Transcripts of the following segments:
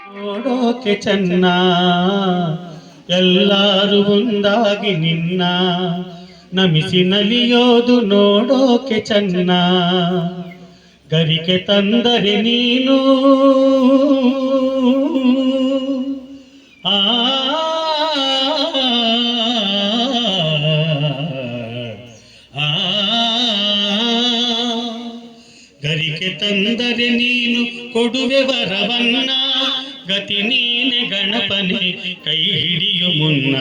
ನೋಡೋಕೆ ಚೆನ್ನ ಎಲ್ಲರೂ ಒಂದಾಗಿ ನಿನ್ನ ನಮಿಸಿ ನಲಿಯೋದು ನೋಡೋಕೆ ಚೆನ್ನ ಗರಿಕೆ ತಂದರೆ ನೀನು ಆ ಗರಿಕೆ ತಂದರೆ ನೀನು ಕೊಡುವೆ ವರವನ್ನ ಗತಿ ನೀನೆ ಗಣಪನೆ ಕೈ ಹಿಡಿಯು ಮುನ್ನ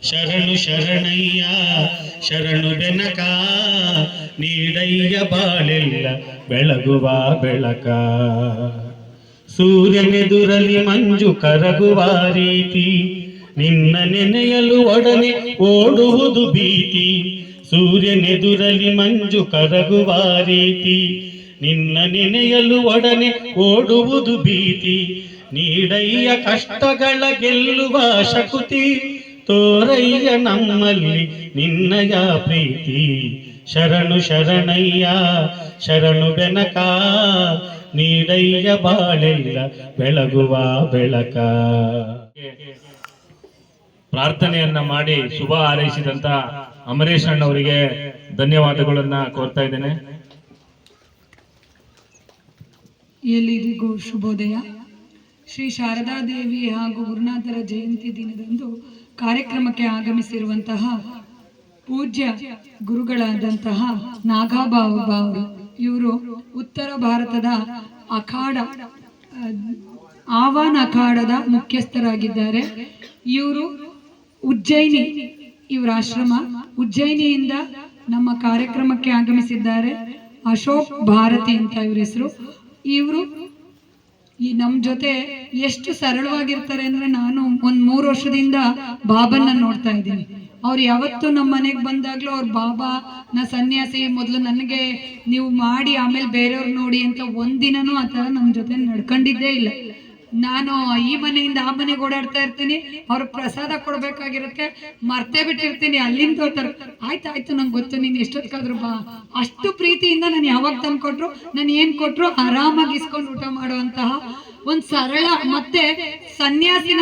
ಶರಣು ಶರಣಯ್ಯ ಶರಣು ಬೆನಕ ನೀಡಯ್ಯ ಬಾಳೆಲ್ಲ ಬೆಳಗುವ ಬೆಳಕ ಸೂರ್ಯನೆದುರಲಿ ಮಂಜು ಕರಗುವ ರೀತಿ ನಿನ್ನ ನೆನೆಯಲು ಒಡನೆ ಓಡುವುದು ಭೀತಿ ಸೂರ್ಯನೆದುರಲಿ ಮಂಜು ಕರಗುವ ರೀತಿ ನಿನ್ನ ನೆನೆಯಲು ಒಡನೆ ಓಡುವುದು ಭೀತಿ ನೀಡಯ್ಯ ಕಷ್ಟಗಳ ಗೆಲ್ಲುವ ಶಕುತಿ ತೋರಯ್ಯ ನಮ್ಮಲ್ಲಿ ನಿನ್ನಯ ಪ್ರೀತಿ ಶರಣು ಶರಣಯ್ಯ ಶರಣು ಬೆನಕ ನೀಡಯ್ಯ ಬಾಳೆಲ್ಲ ಬೆಳಗುವ ಬೆಳಕ. ಪ್ರಾರ್ಥನೆಯನ್ನ ಮಾಡಿ ಶುಭ ಹಾರೈಸಿದಂತ ಅಮರೇಶ್ ಅಣ್ಣವರಿಗೆ ಧನ್ಯವಾದಗಳನ್ನ ಕೋರ್ತಾ ಇದ್ದೇನೆ. ಎಲ್ಲಿಗೂ ಶುಭೋದಯ. ಶ್ರೀ ಶಾರದಾ ದೇವಿ ಹಾಗೂ ಗುರುನಾಥರ ಜಯಂತಿ ದಿನದಂದು ಕಾರ್ಯಕ್ರಮಕ್ಕೆ ಆಗಮಿಸಿರುವಂತಹ ಪೂಜ್ಯ ಗುರುಗಳಾದಂತಹ ನಾಗಾಬಾಬು ಅವರು, ಇವರು ಉತ್ತರ ಭಾರತದ ಅಖಾಡ ಆವಾನ್ ಅಖಾಡದ ಮುಖ್ಯಸ್ಥರಾಗಿದ್ದಾರೆ. ಇವರು ಉಜ್ಜಯಿನಿ, ಇವರ ಆಶ್ರಮ ಉಜ್ಜಯಿನಿಯಿಂದ ನಮ್ಮ ಕಾರ್ಯಕ್ರಮಕ್ಕೆ ಆಗಮಿಸಿದ್ದಾರೆ. ಅಶೋಕ್ ಭಾರತಿ ಅಂತ ಇವ್ರ ಹೆಸರು. ಇವರು ಈ ನಮ್ಮ ಜೊತೆ ಎಷ್ಟು ಸರಳವಾಗಿರ್ತಾರೆ ಅಂದ್ರೆ, ನಾನು ಒಂದ್ 3 ವರ್ಷದಿಂದ ಬಾಬನ್ನ ನೋಡ್ತಾ ಇದ್ದೀನಿ. ಅವ್ರು ಯಾವತ್ತು ನಮ್ಮ ಮನೆಗೆ ಬಂದಾಗ್ಲೂ ಅವ್ರ ಬಾಬಾ ನಾ ಸನ್ಯಾಸಿ, ಮೊದಲು ನನಗೆ ನೀವು ಮಾಡಿ ಆಮೇಲೆ ಬೇರೆಯವ್ರು ನೋಡಿ ಅಂತ ಒಂದಿನನೂ ಆ ಥರ ನಮ್ಮ ಜೊತೆ ನಡ್ಕೊಂಡಿದ್ದೇ ಇಲ್ಲ. ನಾನು ಈ ಮನೆಯಿಂದ ಆ ಮನೆಗೆ ಓಡಾಡ್ತಾ ಇರ್ತೀನಿ, ಅವ್ರಿಗೆ ಪ್ರಸಾದ ಕೊಡ್ಬೇಕಾಗಿರುತ್ತೆ, ಮರ್ತೇ ಬಿಟ್ಟಿರ್ತೀನಿ. ಅಲ್ಲಿಂದ ಹೋಗ್ತಾರೆ, ಆಯ್ತಾಯ್ತು ನಂಗೆ ಗೊತ್ತು, ನೀನು ಎಷ್ಟೊತ್ತಾದ್ರೂ ಬಾ. ಅಷ್ಟು ಪ್ರೀತಿಯಿಂದ ನಾನು ಯಾವಾಗ ತಂದು ಕೊಟ್ರು, ನಾನು ಏನು ಕೊಟ್ರು ಆರಾಮಾಗಿ ಇಸ್ಕೊಂಡು ಊಟ ಮಾಡುವಂತಹ ಒಂದು ಸರಳ ಮತ್ತೆ ಸನ್ಯಾಸಿನ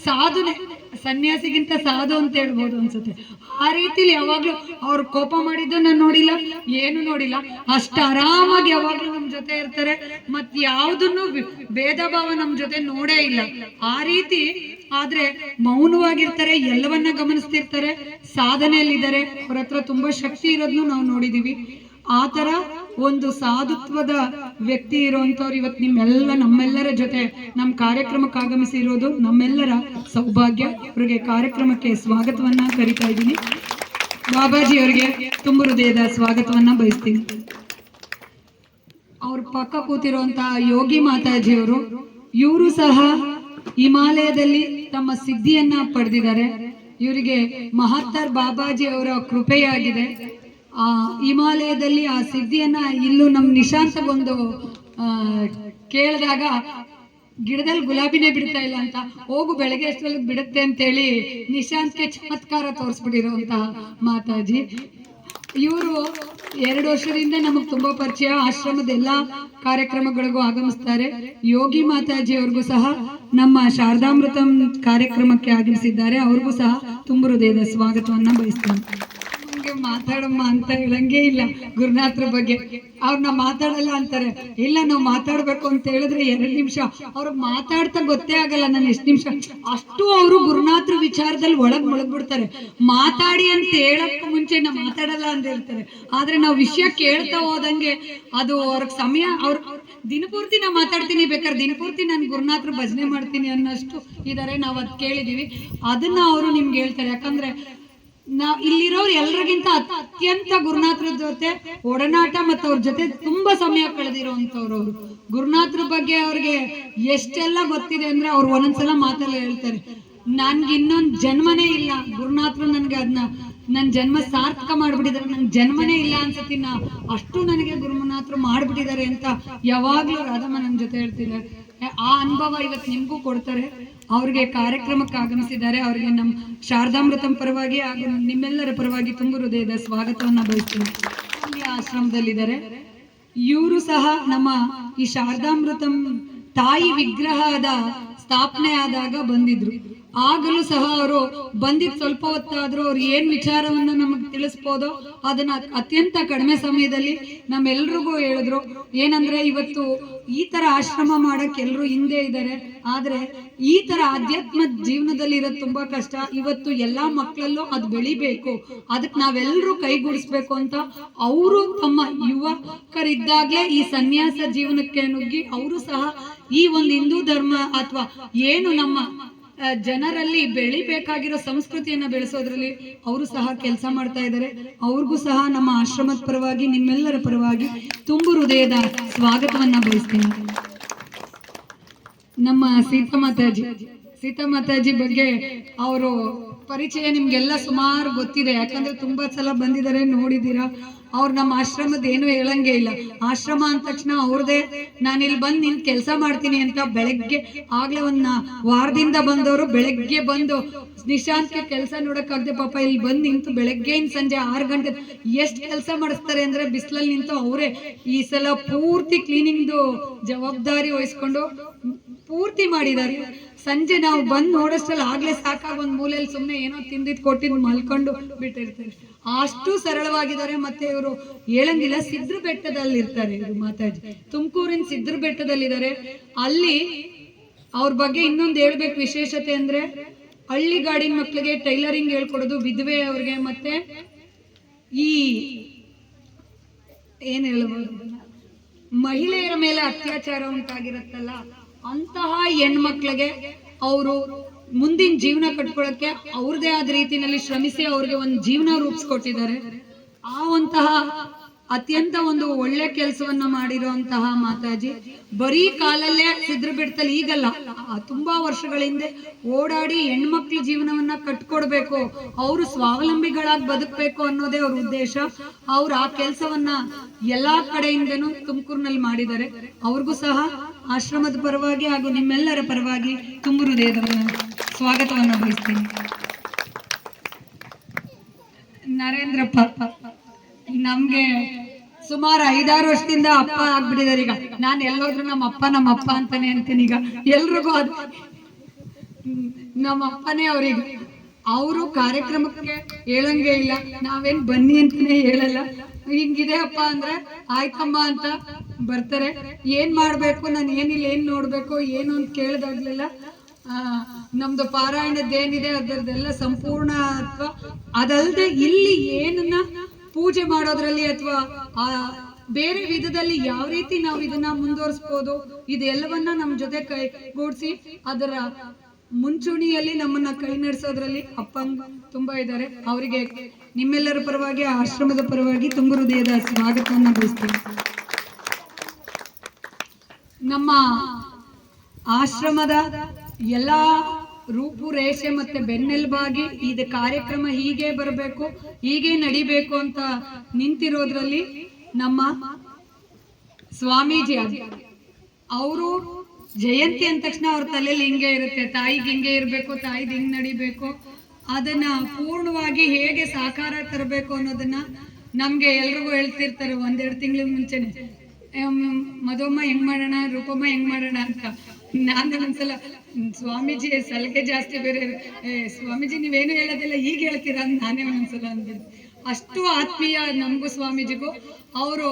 ಸಾಧನೆ ಸನ್ಯಾಸಿಗಿಂತ ಸಾಧು ಅಂತ ಹೇಳ್ಬೋದು ಅನ್ಸುತ್ತೆ. ಆ ರೀತಿಲಿ ಯಾವಾಗ್ಲೂ ಅವ್ರು ಕೋಪ ಮಾಡಿದ್ದು ನಾನು ನೋಡಿಲ್ಲ, ಏನು ನೋಡಿಲ್ಲ. ಅಷ್ಟು ಆರಾಮಾಗಿ ಯಾವಾಗ್ಲೂ ನಮ್ ಜೊತೆ ಇರ್ತಾರೆ. ಮತ್ ಯಾವ್ದನ್ನು ಭೇದ ಭಾವ ನಮ್ ಜೊತೆ ನೋಡೇ ಇಲ್ಲ. ಆ ರೀತಿ ಆದ್ರೆ ಮೌನವಾಗಿರ್ತಾರೆ, ಎಲ್ಲವನ್ನ ಗಮನಿಸ್ತಿರ್ತಾರೆ, ಸಾಧನೆಯಲ್ಲಿದ್ದಾರೆ. ಅವ್ರ ಹತ್ರ ತುಂಬಾ ಶಕ್ತಿ ಇರೋದನ್ನು ನಾವು ನೋಡಿದೀವಿ. ಆ ತರ ಒಂದು ಸಾಧುತ್ವದ ವ್ಯಕ್ತಿ ಇರುವಂತವ್ರು ಇವತ್ತು ನಮ್ಮೆಲ್ಲರ ಜೊತೆ ನಮ್ಮ ಕಾರ್ಯಕ್ರಮಕ್ಕೆ ಆಗಮಿಸಿರೋದು ನಮ್ಮೆಲ್ಲರ ಸೌಭಾಗ್ಯ. ಅವರಿಗೆ ಕಾರ್ಯಕ್ರಮಕ್ಕೆ ಸ್ವಾಗತವನ್ನ ಕರಿತಾ ಇದ್ದೀನಿ. ಬಾಬಾಜಿ ಅವರಿಗೆ ತುಂಬ ಹೃದಯದ ಸ್ವಾಗತವನ್ನ ಬಯಸ್ತೀನಿ. ಅವ್ರ ಪಕ್ಕ ಕೂತಿರುವಂತಹ ಯೋಗಿ ಮಾತಾಜಿಯವರು, ಇವರು ಸಹ ಹಿಮಾಲಯದಲ್ಲಿ ತಮ್ಮ ಸಿದ್ಧಿಯನ್ನ ಪಡೆದಿದ್ದಾರೆ. ಇವರಿಗೆ ಮಹತ್ತರ್ ಬಾಬಾಜಿ ಅವರ ಕೃಪೆಯಾಗಿದೆ. ಆ ಹಿಮಾಲಯದಲ್ಲಿ ಆ ಸಿದ್ಧಿಯನ್ನ ಇಲ್ಲೂ ನಮ್ಮ ನಿಶಾಂತಗೊಂದು ಕೇಳಿದಾಗ ಗಿಡದಲ್ಲಿ ಗುಲಾಬಿನೇ ಬಿಡ್ತಾ ಇಲ್ಲ ಅಂತ, ಹೋಗು ಬೆಳಗ್ಗೆ ಎಷ್ಟೊಳಗೆ ಬಿಡುತ್ತೆ ಅಂತೇಳಿ ನಿಶಾಂತ್ಗೆ ಚಮತ್ಕಾರ ತೋರಿಸ್ಬಿಟ್ಟಿರುವಂತಹ ಮಾತಾಜಿ. ಇವರು 2 ವರ್ಷದಿಂದ ನಮಗ್ ತುಂಬಾ ಪರಿಚಯ. ಆಶ್ರಮದ ಎಲ್ಲಾ ಕಾರ್ಯಕ್ರಮಗಳಿಗೂ ಆಗಮಿಸ್ತಾರೆ. ಯೋಗಿ ಮಾತಾಜಿ ಅವ್ರಿಗೂ ಸಹ ನಮ್ಮ ಶಾರದಾಮೃತಂ ಕಾರ್ಯಕ್ರಮಕ್ಕೆ ಆಗಮಿಸಿದ್ದಾರೆ. ಅವ್ರಿಗೂ ಸಹ ತುಂಬ ಹೃದಯದ ಸ್ವಾಗತವನ್ನ ಬಯಸ್ತೀನಿ. ಮಾತಾಡಮ್ಮ ಅಂತ ಹೇಳಂಗೆ ಇಲ್ಲ ಗುರುನಾಥರ ಬಗ್ಗೆ. ಅವ್ರನ್ನ ಮಾತಾಡಲ್ಲ ಅಂತಾರೆ. ಇಲ್ಲ, ನಾವು ಮಾತಾಡ್ಬೇಕು ಅಂತ ಹೇಳಿದ್ರೆ 2 ನಿಮಿಷ ಅವ್ರಿಗೆ ಮಾತಾಡ್ತಾ ಗೊತ್ತೇ ಆಗಲ್ಲ ನಾನು ಎಷ್ಟು ನಿಮಿಷ. ಅಷ್ಟು ಅವರು ಗುರುನಾಥರ ವಿಚಾರದಲ್ಲಿ ಮುಳುಗ್ಬಿಡ್ತಾರೆ. ಮಾತಾಡಿ ಅಂತ ಹೇಳಕ್ ಮುಂಚೆ ನಾವು ಮಾತಾಡಲ್ಲ ಅಂತ ಹೇಳ್ತಾರೆ. ಆದ್ರೆ ನಾವು ವಿಷಯ ಕೇಳ್ತಾ ಹೋದಂಗೆ ಅದು ಅವ್ರಿಗೆ ಸಮಯ, ಅವ್ರ ದಿನಪೂರ್ತಿ ನಾ ಮಾತಾಡ್ತೀನಿ, ಬೇಕಾದ್ರೆ ದಿನಪೂರ್ತಿ ನಾನು ಗುರುನಾಥರು ಭಜನೆ ಮಾಡ್ತೀನಿ ಅನ್ನೋಷ್ಟು ಇದಾರೆ. ನಾವು ಅದ್ ಕೇಳಿದೀವಿ. ಅದನ್ನ ಅವರು ನಿಮ್ಗೆ ಹೇಳ್ತಾರೆ. ಯಾಕಂದ್ರೆ ಇಲ್ಲಿರೋರು ಎಲ್ರಿಗಿಂತ ಅತ್ಯಂತ ಗುರುನಾಥರ ಜೊತೆ ಒಡನಾಟ ಮತ್ತು ಅವ್ರ ಜೊತೆ ತುಂಬಾ ಸಮಯ ಕಳೆದಿರುವಂತವ್ರು. ಅವರು ಗುರುನಾಥರ ಬಗ್ಗೆ ಅವ್ರಿಗೆ ಎಷ್ಟೆಲ್ಲ ಗೊತ್ತಿದೆ ಅಂದ್ರೆ ಅವ್ರು ಒಂದೊಂದ್ಸಲ ಮಾತಲ್ಲಿ ಹೇಳ್ತಾರೆ, ನನ್ಗೆ ಇನ್ನೊಂದು ಜನ್ಮನೇ ಇಲ್ಲ, ಗುರುನಾಥರು ನನ್ಗೆ ಅದನ್ನ ನನ್ನ ಜನ್ಮ ಸಾರ್ಥಕ ಮಾಡ್ಬಿಟ್ಟಿದ್ದಾರೆ, ನನ್ ಜನ್ಮನೇ ಇಲ್ಲ ಅನ್ಸತ್ತಿನ, ಅಷ್ಟು ನನಗೆ ಗುರುನಾಥರು ಮಾಡ್ಬಿಟ್ಟಿದ್ದಾರೆ ಅಂತ ಯಾವಾಗ್ಲೂ ರಾಧಮ್ಮ ನನ್ನ ಜೊತೆ ಹೇಳ್ತಿದ್ದಾರೆ. ಆ ಅನುಭವ ಇವತ್ತು ನಿಮ್ಗೂ ಕೊಡ್ತಾರೆ. ಅವ್ರಿಗೆ ಕಾರ್ಯಕ್ರಮಕ್ಕೆ ಆಗಮಿಸಿದ್ದಾರೆ. ಅವರಿಗೆ ನಮ್ಮ ಶಾರದಾಮೃತಂ ಪರವಾಗಿ ಹಾಗೂ ನಿಮ್ಮೆಲ್ಲರ ಪರವಾಗಿ ತುಂಬ ಹೃದಯದ ಸ್ವಾಗತವನ್ನ ಬಯಸ್ತೀನಿ. ಆಶ್ರಮದಲ್ಲಿದ್ದಾರೆ. ಇವರು ಸಹ ನಮ್ಮ ಈ ಶಾರದಾಮೃತಂ ತಾಯಿ ವಿಗ್ರಹದ ಸ್ಥಾಪನೆ ಆದಾಗ ಬಂದಿದ್ರು. ಆಗಲೂ ಸಹ ಅವರು ಬಂದಿದ್ ಸ್ವಲ್ಪ ಹೊತ್ತಾದ್ರೂ ಅವ್ರು ಏನ್ ವಿಚಾರವನ್ನ ನಮಗೆ ತಿಳಿಸ್ಬೋದೋ ಅದನ್ನ ಅತ್ಯಂತ ಕಡಿಮೆ ಸಮಯದಲ್ಲಿ ನಮ್ಮೆಲ್ರಿಗೂ ಹೇಳಿದ್ರು. ಏನಂದ್ರೆ ಇವತ್ತು ಈ ತರ ಆಶ್ರಮ ಮಾಡಕ್ ಎಲ್ರು ಹಿಂದೆ ಇದ್ದಾರೆ, ಆದ್ರೆ ಈ ತರ ಆಧ್ಯಾತ್ಮ ಜೀವನದಲ್ಲಿ ಇರೋದು ತುಂಬಾ ಕಷ್ಟ. ಇವತ್ತು ಎಲ್ಲಾ ಮಕ್ಕಳಲ್ಲೂ ಅದು ಬೆಳಿಬೇಕು, ಅದಕ್ಕೆ ನಾವೆಲ್ಲರೂ ಕೈಗೂಡಿಸ್ಬೇಕು ಅಂತ ಅವರು ತಮ್ಮ ಯುವಕರಿದ್ದಾಗ್ಲೇ ಈ ಸನ್ಯಾಸ ಜೀವನಕ್ಕೆ ನುಗ್ಗಿ ಅವರು ಸಹ ಈ ಒಂದು ಹಿಂದೂ ಧರ್ಮ ಅಥವಾ ಏನು ನಮ್ಮ ಜನರಲ್ಲಿ ಬೆಳಿಬೇಕಾಗಿರೋ ಸಂಸ್ಕೃತಿಯನ್ನ ಬೆಳೆಸೋದ್ರಲ್ಲಿ ಅವರು ಸಹ ಕೆಲಸ ಮಾಡ್ತಾ ಇದ್ದಾರೆ. ಅವ್ರಿಗೂ ಸಹ ನಮ್ಮ ಆಶ್ರಮದ ಪರವಾಗಿ ನಿಮ್ಮೆಲ್ಲರ ಪರವಾಗಿ ತುಂಬು ಹೃದಯದ ಸ್ವಾಗತವನ್ನ ಬಯಸ್ತೀನಿ. ನಮ್ಮ ಸೀತಾ ಮಾತಾಜಿ ಬಗ್ಗೆ ಅವರು ಪರಿಚಯ ನಿಮ್ಗೆಲ್ಲ ಸುಮಾರು ಗೊತ್ತಿದೆ, ಯಾಕಂದ್ರೆ ತುಂಬಾ ಸಲ ಬಂದಿದ್ದಾರೆ, ನೋಡಿದೀರಾ. ಅವ್ರು ನಮ್ಮ ಆಶ್ರಮದ ಏನು ಹೇಳಂಗೆ ಇಲ್ಲ. ಆಶ್ರಮ ಅಂದ ತಕ್ಷಣ ಅವ್ರದೇ ನಾನು ಇಲ್ಲಿ ಬಂದು ನಿನ್ ಕೆಲಸ ಮಾಡ್ತೀನಿ ಅಂತ ಬೆಳಗ್ಗೆ ಆಗ್ಲೇ ವಾರದಿಂದ ಬಂದವರು ಬೆಳಗ್ಗೆ ಬಂದು ನಿಶಾಂತ್ಗೆ ಕೆಲಸ ನೋಡಕ್ಕಾಗದೆ ಪಾಪ ಇಲ್ಲಿ ಬಂದು ನಿಂತು ಬೆಳಗ್ಗೆಯಿಂದ ಸಂಜೆ 6 ಗಂಟೆ ಎಷ್ಟು ಕೆಲಸ ಮಾಡಿಸ್ತಾರೆ ಅಂದ್ರೆ ಬಿಸಿಲಲ್ಲಿ ನಿಂತು ಅವರೇ ಈ ಸಲ ಪೂರ್ತಿ ಕ್ಲೀನಿಂಗ್ದು ಜವಾಬ್ದಾರಿ ವಹಿಸ್ಕೊಂಡು ಪೂರ್ತಿ ಮಾಡಿದ್ದಾರೆ. ಸಂಜೆ ನಾವು ಬಂದು ನೋಡೋಷ್ಟರಲ್ಲಿ ಆಗ್ಲೇ ಸಾಕಾಗ ಒಂದ್ ಮೂಲೆಯಲ್ಲಿ ಸುಮ್ಮನೆ ಏನೋ ತಿಂದಿದ್ ಕೊಟ್ಟಿದ್ ಮಲ್ಕೊಂಡು ಬಿಟ್ಟಿರ್ತಾರೆ. ಅಷ್ಟು ಸರಳವಾಗಿದ್ದಾರೆ. ಮತ್ತೆ ಇವರು ಹೇಳಂಗಿಲ್ಲ, ಸಿದ್ರ ಬೆಟ್ಟದಲ್ಲಿ ಇರ್ತಾರೆ ಇವರು ಮಾತಾಜಿ. ತುಮಕೂರಿನ ಸಿದ್ರ ಬೆಟ್ಟದಲ್ಲಿದ್ದಾರೆ. ಅಲ್ಲಿ ಅವ್ರ ಬಗ್ಗೆ ಇನ್ನೊಂದು ಹೇಳ್ಬೇಕು ವಿಶೇಷತೆ ಅಂದ್ರೆ, ಹಳ್ಳಿ ಗಾಡಿನ ಮಕ್ಳಿಗೆ ಟೈಲರಿಂಗ್ ಹೇಳ್ಕೊಡೋದು, ವಿಧವೆ ಅವ್ರಿಗೆ, ಮತ್ತೆ ಈ ಏನ್ ಹೇಳ್ಬೋದು ಮಹಿಳೆಯರ ಮೇಲೆ ಅತ್ಯಾಚಾರ ಉಂಟಾಗಿರುತ್ತಲ್ಲ ಅಂತಹ ಹೆಣ್ಮಕ್ಳಿಗೆ ಅವರು ಮುಂದಿನ ಜೀವನ ಕಟ್ಕೊಳ್ಳಕ್ಕೆ ಅವ್ರದೇ ಆದ ರೀತಿಯಲ್ಲಿ ಶ್ರಮಿಸಿ ಅವ್ರಿಗೆ ಒಂದು ಜೀವನ ರೂಪಿಸ್ಕೊಟ್ಟಿದ್ದಾರೆ. ಅಂತಹ ಅತ್ಯಂತ ಒಂದು ಒಳ್ಳೆ ಕೆಲಸವನ್ನ ಮಾಡಿರುವಂತಹ ಮಾತಾಜಿ ಬರೀ ಕಾಲಲ್ಲೇ ಸಿದ್ರ ಬೆಟ್ಟದಲ್ಲಿ ಈಗಲ್ಲ, ತುಂಬಾ ವರ್ಷಗಳ ಹಿಂದೆ ಓಡಾಡಿ ಹೆಣ್ಮಕ್ಳ ಜೀವನವನ್ನ ಕಟ್ಕೊಡ್ಬೇಕು, ಅವರು ಸ್ವಾವಲಂಬಿಗಳಾಗಿ ಬದುಕಬೇಕು ಅನ್ನೋದೇ ಅವ್ರ ಉದ್ದೇಶ. ಅವ್ರು ಆ ಕೆಲಸವನ್ನ ಎಲ್ಲಾ ಕಡೆಯಿಂದನೂ ತುಮಕೂರಿನಲ್ಲಿ ಮಾಡಿದ್ದಾರೆ. ಅವ್ರಿಗೂ ಸಹ ಆಶ್ರಮದ ಪರವಾಗಿ ಹಾಗೂ ನಿಮ್ಮೆಲ್ಲರ ಪರವಾಗಿ ತುಂಬು ಹೃದಯದ ಸ್ವಾಗತವನ್ನ ಬಯಸ್ತೀನಿ. ನರೇಂದ್ರಪ್ಪ ನಮ್ಗೆ ಸುಮಾರು 5-6 ವರ್ಷದಿಂದ ಅಪ್ಪ ಆಗ್ಬಿಟ್ಟಿದ್ದಾರೆ. ಈಗ ನಾನು ಎಲ್ಲೋದ್ರು ನಮ್ಮ ಅಪ್ಪ ಅಂತಾನೆ ಅಂತೀನಿ. ಈಗ ಎಲ್ರಿಗೂ ಅದು ನಮ್ಮ ಅಪ್ಪನೇ ಅವ್ರಿಗೆ. ಅವರು ಕಾರ್ಯಕ್ರಮಕ್ಕೆ ಹೇಳಂಗೆ ಇಲ್ಲ, ನಾವೇನ್ ಬನ್ನಿ ಅಂತಾನೆ ಹೇಳಲ್ಲ. ಹಿಂಗಿದೆ ಅಪ್ಪ ಅಂದ್ರೆ ಆಯ್ತಮ್ಮ ಅಂತ ಬರ್ತಾರೆ. ಏನ್ ಮಾಡ್ಬೇಕು, ನಾನು ಏನಿಲ್ಲ, ಏನ್ ನೋಡ್ಬೇಕು, ಏನು ಅಂತ ಕೇಳಿದಾಗ್ಲೆಲ್ಲ ನಮ್ದು ಪಾರಾಯಣದ್ದೇನಿದೆ ಅದರದೆಲ್ಲ ಸಂಪೂರ್ಣ ಅಥವಾ ಅದಲ್ಲದೆ ಇಲ್ಲಿ ಏನನ್ನ ಪೂಜೆ ಮಾಡೋದ್ರಲ್ಲಿ ಅಥವಾ ಬೇರೆ ವಿಧದಲ್ಲಿ ಯಾವ ರೀತಿ ನಾವು ಇದನ್ನ ಮುಂದುವರಿಸಬಹುದು ಇದೆಲ್ಲವನ್ನ ನಮ್ಮ ಜೊತೆ ಕೈಗೂಡಿಸಿ ಅದರ ಮುಂಚೂಣಿಯಲ್ಲಿ ನಮ್ಮನ್ನ ಕೈ ನಡೆಸೋದ್ರಲ್ಲಿ ಅಪ್ಪ ತುಂಬಾ ಇದ್ದಾರೆ. ಅವರಿಗೆ ನಿಮ್ಮೆಲ್ಲರ ಪರವಾಗಿ ಆಶ್ರಮದ ಪರವಾಗಿ ತುಂಬ ಹೃದಯದ ಸ್ವಾಗತವನ್ನ ಬಯಸ್ತೀನಿ. ನಮ್ಮ ಆಶ್ರಮದ ಎಲ್ಲಾ ರೂಪುರೇಷೆ ಮತ್ತೆ ಬೆನ್ನೆಲುಬಾಗಿ ಇದು ಕಾರ್ಯಕ್ರಮ ಹೀಗೆ ಬರಬೇಕು, ಹೀಗೆ ನಡಿಬೇಕು ಅಂತ ನಿಂತಿರೋದ್ರಲ್ಲಿ ನಮ್ಮ ಸ್ವಾಮೀಜಿ ಅವರು ಜಯಂತಿ ಅಂದ ತಕ್ಷಣ ಅವ್ರ ತಲೆಯಲ್ಲಿ ಹಿಂಗೆ ಇರುತ್ತೆ, ತಾಯಿಗೆ ಹಿಂಗೆ ಇರಬೇಕು, ತಾಯಿದ್ ಹಿಂಗ್ ನಡಿಬೇಕು, ಅದನ್ನ ಪೂರ್ಣವಾಗಿ ಹೇಗೆ ಸಾಕಾರ ತರಬೇಕು ಅನ್ನೋದನ್ನ ನಮ್ಗೆ ಎಲ್ರಿಗೂ ಹೇಳ್ತಿರ್ತಾರೆ 1-2 ತಿಂಗಳ ಮುಂಚೆನೆ. ಮಧುಮ್ಮ ಹೆಂಗ್ ಮಾಡೋಣ, ರೂಪಮ್ಮ ಹೆಂಗ್ ಮಾಡೋಣ ಅಂತ. ನಾನು ಒಂದ್ಸಲ ಸ್ವಾಮೀಜಿ ಸಲಿಗೆ ಜಾಸ್ತಿ ಬೇರೆ, ಸ್ವಾಮೀಜಿ ನೀವೇನು ಹೇಳೋದಿಲ್ಲ ಈಗ ಹೇಳ್ತೀರಾ ಅಂತ ನಾನೇ ಒಂದ್ಸಲ ಅಂದ್ಬಿಟ್ಟು. ಅಷ್ಟು ಆತ್ಮೀಯ ನಮಗೂ ಸ್ವಾಮೀಜಿಗೂ. ಅವರು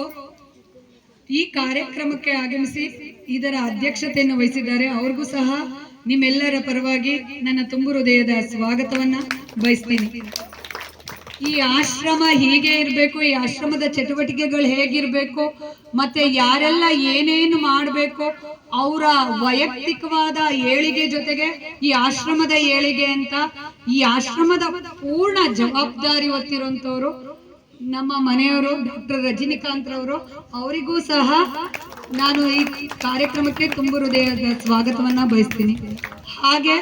ಈ ಕಾರ್ಯಕ್ರಮಕ್ಕೆ ಆಗಮಿಸಿ ಇದರ ಅಧ್ಯಕ್ಷತೆಯನ್ನು ವಹಿಸಿದ್ದಾರೆ. ಅವ್ರಿಗೂ ಸಹ ನಿಮ್ಮೆಲ್ಲರ ಪರವಾಗಿ ನನ್ನ ತುಂಬು ಹೃದಯದ ಸ್ವಾಗತವನ್ನ ಬಯಸ್ತೀನಿ. ಈ ಆಶ್ರಮ ಹೀಗೆ ಇರಬೇಕು, ಈ ಆಶ್ರಮದ ಚಟುವಟಿಕೆಗಳು ಹೇಗಿರ್ಬೇಕು, ಮತ್ತೆ ಯಾರೆಲ್ಲ ಏನೇನು ಮಾಡಬೇಕು, ಅವರ ವೈಯಕ್ತಿಕವಾದ ಏಳಿಗೆ ಜೊತೆಗೆ ಈ ಆಶ್ರಮದ ಏಳಿಗೆ ಅಂತ ಈ ಆಶ್ರಮದ ಪೂರ್ಣ ಜವಾಬ್ದಾರಿ ಹೊತ್ತಿರುವಂತವ್ರು ನಮ್ಮ ಮನೆಯವರು ಡಾಕ್ಟರ್ ರಜನಿಕಾಂತ್ ರವರು. ಅವರಿಗೂ ಸಹ ನಾನು ಈ ಕಾರ್ಯಕ್ರಮಕ್ಕೆ ತುಂಬ ಹೃದಯದ ಸ್ವಾಗತವನ್ನ ಬಯಸ್ತೀನಿ. ಹಾಗೆ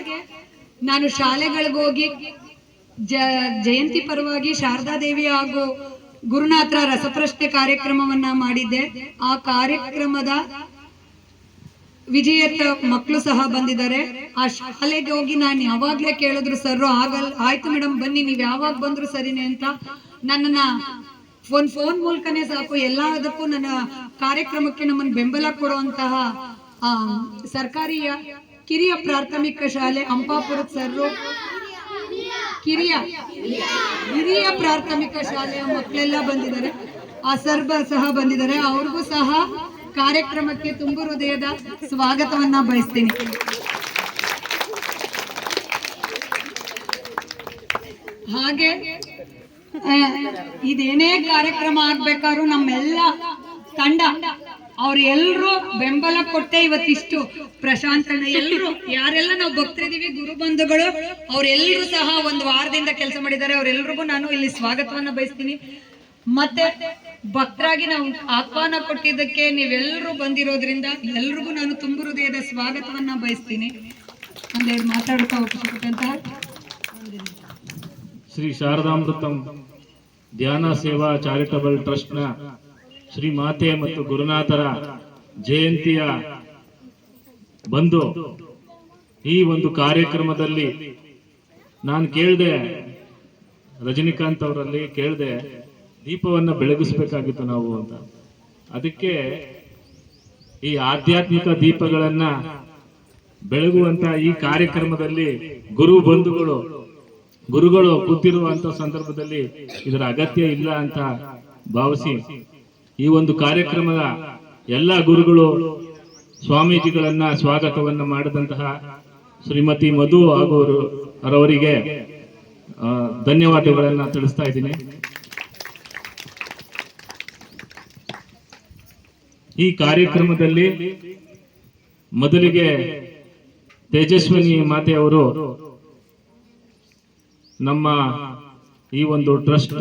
ನಾನು ಶಾಲೆಗಳಿಗೋಗಿ ಜಯಂತಿ ಪರವಾಗಿ ಶಾರದಾ ದೇವಿ ಹಾಗೂ ಗುರುನಾಥರ ರಸಪ್ರಶ್ನೆ ಕಾರ್ಯಕ್ರಮವನ್ನ ಮಾಡಿದ್ದೆ. ಆ ಕಾರ್ಯಕ್ರಮದ ವಿಜೇತ ಮಕ್ಕಳು ಸಹ ಬಂದಿದ್ದಾರೆ. ಆ ಶಾಲೆಗೆ ಹೋಗಿ ನಾನು ಯಾವಾಗ್ಲೇ ಕೇಳಿದ್ರು, ಸರ್ ಆಯ್ತು ಮೇಡಮ್ ಬನ್ನಿ, ನೀವ್ ಯಾವಾಗ ಬಂದ್ರು ಸರಿನೇ ಅಂತ ನನ್ನನ್ನ ಫೋನ್ ಮೂಲಕನೇ ಸಾಕು ಎಲ್ಲದಕ್ಕೂ ನನ್ನ ಕಾರ್ಯಕ್ರಮಕ್ಕೆ ನಮ್ಮನ್ನು ಬೆಂಬಲ ಕೊಡುವಂತಹ ಸರ್ಕಾರಿಯ ಕಿರಿಯ ಪ್ರಾಥಮಿಕ ಶಾಲೆ ಅಂಪಾಪುರದ ಸರ್ರು ಹಿರಿಯ ಪ್ರಾಥಮಿಕ ಶಾಲೆಯ ಮಕ್ಕಳೆಲ್ಲ ಬಂದಿದ್ದಾರೆ. ಆ ಸರ್ ಸಹ ಬಂದಿದ್ದಾರೆ. ಅವ್ರಿಗೂ ಸಹ ಕಾರ್ಯಕ್ರಮಕ್ಕೆ ತುಂಬು ಹೃದಯದ ಸ್ವಾಗತವನ್ನ ಬಯಸ್ತೀನಿ. ಹಾಗೆ ಇದೇನೇ ಕಾರ್ಯಕ್ರಮ ಆಗ್ಬೇಕಾದ್ರೂ ನಮ್ಮೆಲ್ಲ ತಂಡ ಅವ್ರೆಲ್ರೂ ಬೆಂಬಲ ಕೊಟ್ಟೆ ಇವತ್ತಿಷ್ಟು ಪ್ರಶಾಂತನ ಎಲ್ರು ಯಾರೆಲ್ಲ ನಾವು ಭಕ್ತರಿದೀವಿ ಗುರು ಬಂಧುಗಳು ಅವರೆಲ್ಲರೂ ಸಹ ಒಂದು ವಾರದಿಂದ ಕೆಲಸ ಮಾಡಿದ್ದಾರೆ. ಅವರೆಲ್ರಿಗೂ ನಾನು ಇಲ್ಲಿ ಸ್ವಾಗತವನ್ನ ಬಯಸ್ತೀನಿ. ಮತ್ತೆ ಭಕ್ತರಾಗಿ ನಾವು ಆಹ್ವಾನ ಕೊಟ್ಟಿದ್ದಕ್ಕೆ ನೀವೆಲ್ಲರೂ ಬಂದಿರೋದ್ರಿಂದ ಎಲ್ರಿಗೂ ನಾನು ತುಂಬು ಹೃದಯದ ಸ್ವಾಗತವನ್ನ ಬಯಸ್ತೀನಿ. ಒಂದೆರಡು ಮಾತಾಡ್ತಾ ಹೋಗ್ಬೇಕಂತ ಶ್ರೀ ಶಾರದಾಮೃತಂ ಧ್ಯಾನ ಸೇವಾ ಚಾರಿಟಬಲ್ ಟ್ರಸ್ಟ್ನ ಶ್ರೀ ಮಾತೆ ಮತ್ತು ಗುರುನಾಥರ ಜಯಂತಿಯ ಬಂದು ಈ ಒಂದು ಕಾರ್ಯಕ್ರಮದಲ್ಲಿ ನಾನು ಕೇಳಿದೆ, ರಜನಿಕಾಂತ್ ಅವರಲ್ಲಿ ಕೇಳಿದೆ, ದೀಪವನ್ನ ಬೆಳಗಿಸ್ಬೇಕಾಗಿತ್ತು ನಾವು ಅಂತ. ಅದಕ್ಕೆ ಈ ಆಧ್ಯಾತ್ಮಿಕ ದೀಪಗಳನ್ನ ಬೆಳಗುವಂತ ಈ ಕಾರ್ಯಕ್ರಮದಲ್ಲಿ ಗುರುಗಳು ಕೂತಿರುವಂತ ಸಂದರ್ಭದಲ್ಲಿ ಇದರ ಅಗತ್ಯ ಇಲ್ಲ ಅಂತ ಭಾವಿಸಿ ಈ ಒಂದು ಕಾರ್ಯಕ್ರಮದ ಎಲ್ಲ ಗುರುಗಳು ಸ್ವಾಮೀಜಿಗಳನ್ನ ಸ್ವಾಗತವನ್ನ ಮಾಡಿದಂತಹ ಶ್ರೀಮತಿ ಮಧು ಹಾಗೂ ಅವರಿಗೆ ಧನ್ಯವಾದಗಳನ್ನ ತಿಳಿಸ್ತಾ ಇದ್ದೀನಿ. ಈ ಕಾರ್ಯಕ್ರಮದಲ್ಲಿ ಮೊದಲಿಗೆ ತೇಜಸ್ವಿನಿ ಮಾತೆಯವರು ನಮ್ಮ ಈ ಒಂದು ಟ್ರಸ್ಟ್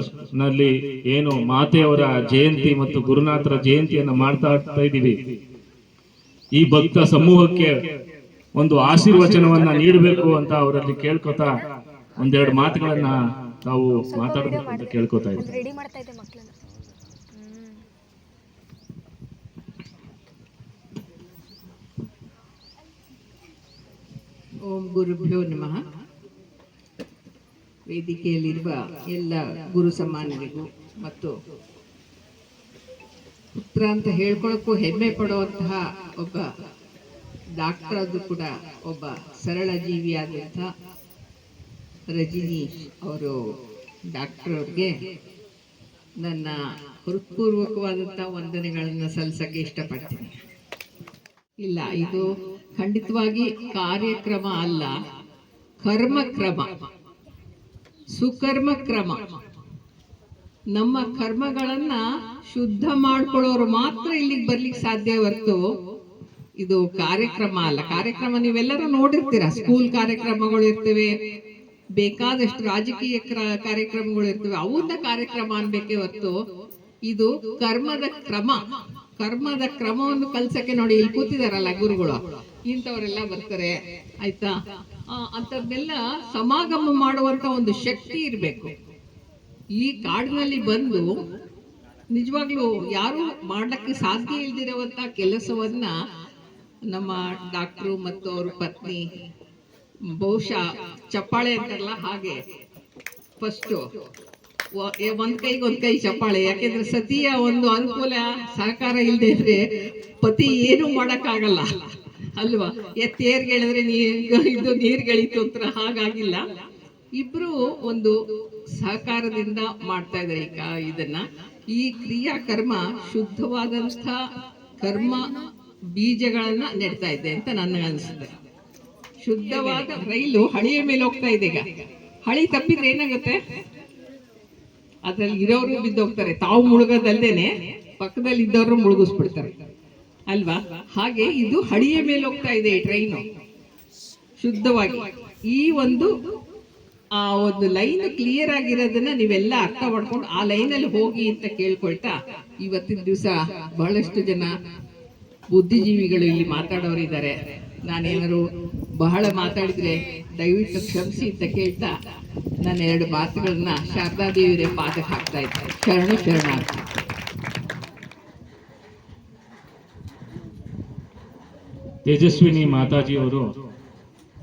ನಲ್ಲಿ ಏನು ಮಾತೆಯವರ ಜಯಂತಿ ಮತ್ತು ಗುರುನಾಥರ ಜಯಂತಿಯನ್ನ ಮಾಡ್ತಾ ಇದ್ದೀವಿ, ಈ ಭಕ್ತ ಸಮೂಹಕ್ಕೆ ಒಂದು ಆಶೀರ್ವಚನವನ್ನ ನೀಡಬೇಕು ಅಂತ ಅವರಲ್ಲಿ ಕೇಳ್ಕೊತಾ ಒಂದೆರಡು ಮಾತುಗಳನ್ನ ನಾವು ಮಾತಾಡಬೇಕು ಅಂತ ಕೇಳ್ಕೊತಾ ಇದ್ದೀವಿ. ಓಂ ಗುರುಭ್ಯೋ ನಮಃ. ವೇದಿಕೆಯಲ್ಲಿರುವ ಎಲ್ಲ ಗುರು ಸಮಾನರಿಗೂ ಮತ್ತು ಪುತ್ರ ಅಂತ ಹೇಳ್ಕೊಳ್ಳೋಕ್ಕೂ ಹೆಮ್ಮೆ ಪಡುವಂತಹ ಒಬ್ಬ ಡಾಕ್ಟರ್ ಆದ್ರೂ ಕೂಡ ಒಬ್ಬ ಸರಳ ಜೀವಿಯಾದಂಥ ರಜನೀಶ್ ಅವರು ಡಾಕ್ಟರ್ ಅವ್ರಿಗೆ ನನ್ನ ಹೃತ್ಪೂರ್ವಕವಾದಂಥ ವಂದನೆಗಳನ್ನು ಸಲ್ಲಿಸಕ್ಕೆ ಇಷ್ಟಪಡ್ತೀನಿ. ಇಲ್ಲ, ಇದು ಖಂಡಿತವಾಗಿ ಕಾರ್ಯಕ್ರಮ ಅಲ್ಲ, ಕರ್ಮಕ್ರಮ, ಸುಕರ್ಮ ಕ್ರಮ. ನಮ್ಮ ಕರ್ಮಗಳನ್ನ ಶುದ್ಧ ಮಾಡ್ಕೊಳ್ಳೋರು ಮಾತ್ರ ಇಲ್ಲಿಗೆ ಬರ್ಲಿಕ್ಕೆ ಸಾಧ್ಯ ಹೊರತು ಇದು ಕಾರ್ಯಕ್ರಮ ಅಲ್ಲ. ಕಾರ್ಯಕ್ರಮ ನೀವೆಲ್ಲರೂ ನೋಡಿರ್ತೀರ, ಸ್ಕೂಲ್ ಕಾರ್ಯಕ್ರಮಗಳು ಇರ್ತವೆ, ಬೇಕಾದಷ್ಟು ರಾಜಕೀಯ ಕಾರ್ಯಕ್ರಮಗಳು ಇರ್ತವೆ, ಅವನ್ನ ಕಾರ್ಯಕ್ರಮ ಅನ್ಬೇಕೇ ಹೊರತು ಇದು ಕರ್ಮದ ಕ್ರಮ. ಕರ್ಮದ ಕ್ರಮವನ್ನು ಕಲ್ಸಕ್ಕೆ ನೋಡಿ ಇಲ್ಲಿ ಕೂತಿದಾರಲ್ಲ ಗುರುಗಳು, ಇಂಥವರೆಲ್ಲ ಬರ್ತಾರೆ ಆಯ್ತಾ. ಅಂತದ್ನೆಲ್ಲ ಸಮಾಗಮ ಮಾಡುವಂತ ಒಂದು ಶಕ್ತಿ ಇರಬೇಕು. ಈ ಕಾಡಿನಲ್ಲಿ ಬಂದು ನಿಜವಾಗ್ಲೂ ಯಾರು ಮಾಡ್ಲಿಕ್ಕೆ ಸಾಧ್ಯ ಇಲ್ದಿರುವಂತ ಕೆಲಸವನ್ನ ನಮ್ಮ ಡಾಕ್ಟ್ರು ಮತ್ತು ಅವ್ರ ಪತ್ನಿ ಬಹುಶಃ ಚಪ್ಪಾಳೆ ಅಂತಾರಲ್ಲ ಹಾಗೆ ಫಸ್ಟ್ ಒಂದ್ ಕೈ ಚಪ್ಪಾಳೆ. ಯಾಕೆಂದ್ರೆ ಸತಿಯ ಒಂದು ಅನುಕೂಲ ಸಹಕಾರ ಇಲ್ಲದೆ ಇದ್ರೆ ಪತಿ ಏನು ಮಾಡಕ್ಕಾಗಲ್ಲ ಅಲ್ವಾ. ತೇರ್ಗೆ ಹೇಳಿದ್ರೆ ಇದು ನೀರ್ಗಳಿತ್ತು ಅಂತ ಹಾಗಾಗಿಲ್ಲ. ಇಬ್ರು ಒಂದು ಸಹಕಾರದಿಂದ ಮಾಡ್ತಾ ಇದ್ದಾರೆ ಇದನ್ನ. ಈ ಕ್ರಿಯಾ ಕರ್ಮ ಶುದ್ಧವಾದಂಥ ಕರ್ಮ ಬೀಜಗಳನ್ನ ನೆಡ್ತಾ ಇದೆ ಅಂತ ನನಗೆ ಅನಿಸುತ್ತೆ. ಶುದ್ಧವಾದ ರೈಲು ಹಳಿಯ ಮೇಲೆ ಹೋಗ್ತಾ ಇದೆ. ಈಗ ಹಳಿ ತಪ್ಪಿದ್ರೆ ಏನಾಗುತ್ತೆ, ಅದ್ರಲ್ಲಿ ಇರೋರು ಬಿದ್ದೋಗ್ತಾರೆ. ತಾವು ಮುಳುಗೋದಲ್ದೇನೆ ಪಕ್ಕದಲ್ಲಿ ಇದ್ದವರು ಮುಳುಗಿಸ್ಬಿಡ್ತಾರೆ ಅಲ್ವಾ. ಹಾಗೆ ಇದು ಹಳಿಯ ಮೇಲೆ ಹೋಗ್ತಾ ಇದೆ ಈ ಟ್ರೈನು ಶುದ್ಧವಾಗಿ. ಈ ಒಂದು ಲೈನ್ ಕ್ಲಿಯರ್ ಆಗಿರೋದನ್ನ ನೀವೆಲ್ಲ ಅರ್ಥ ಮಾಡ್ಕೊಂಡು ಆ ಲೈನಲ್ಲಿ ಹೋಗಿ ಅಂತ ಕೇಳ್ಕೊಳ್ತಾ, ಇವತ್ತಿನ ದಿವಸ ಬಹಳಷ್ಟು ಜನ ಬುದ್ಧಿಜೀವಿಗಳು ಇಲ್ಲಿ ಮಾತಾಡೋರಿದ್ದಾರೆ. ನಾನೇನಾದ್ರು ಬಹಳ ಮಾತಾಡಿದ್ರೆ ದಯವಿಟ್ಟು ಕ್ಷಮಿಸಿ ಅಂತ ಕೇಳ್ತಾ ನಾನು ಎರಡು ಮಾತುಗಳನ್ನ ಶಾರದಾದೇವಿಯರೇ ಪಾದಕ್ಕೆ ಹಾಕ್ತಾ ಇದ್ದೆ. ಶರಣಾರ್ಥಿ. ತೇಜಸ್ವಿನಿ ಮಾತಾಜಿಯವರು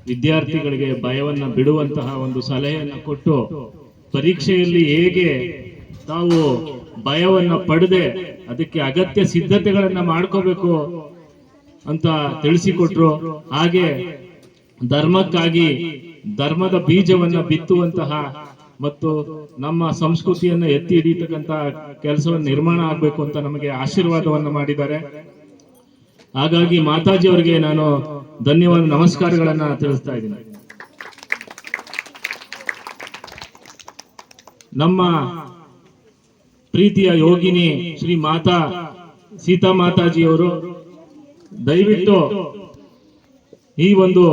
ವಿದ್ಯಾರ್ಥಿಗಳಿಗೆ ಭಯವನ್ನ ಬಿಡುವಂತಹ ಒಂದು ಸಲಹೆಯನ್ನು ಕೊಟ್ಟು, ಪರೀಕ್ಷೆಯಲ್ಲಿ ಹೇಗೆ ತಾವು ಭಯವನ್ನ ಪಡೆದೆ ಅದಕ್ಕೆ ಅಗತ್ಯ ಸಿದ್ಧತೆಗಳನ್ನ ಮಾಡ್ಕೋಬೇಕು ಅಂತ ತಿಳಿಸಿಕೊಟ್ರು. ಹಾಗೆ ಧರ್ಮಕ್ಕಾಗಿ ಧರ್ಮದ ಬೀಜವನ್ನ ಬಿತ್ತುವಂತಹ ಮತ್ತು ನಮ್ಮ ಸಂಸ್ಕೃತಿಯನ್ನ ಎತ್ತಿ ಹಿಡಿಯತಕ್ಕಂತಹ ಕೆಲಸವನ್ನು ನಿರ್ಮಾಣ ಆಗ್ಬೇಕು ಅಂತ ನಮಗೆ ಆಶೀರ್ವಾದವನ್ನ ಮಾಡಿದ್ದಾರೆ. ಹಾಗಾಗಿ ಮಾತಾಜಿ ಅವರಿಗೆ ನಾನು ಧನ್ಯವಾದ ನಮಸ್ಕಾರಗಳನ್ನ ತಿಳಿಸ್ತಾ ಇದ್ದೀನಿ. ನಮ್ಮ ಪ್ರೀತಿಯ ಯೋಗಿನಿ ಶ್ರೀ ಮಾತಾ ಸೀತಾ ಮಾತಾಜಿಯವರು ದಯವಿಟ್ಟು ಈ ಒಂದು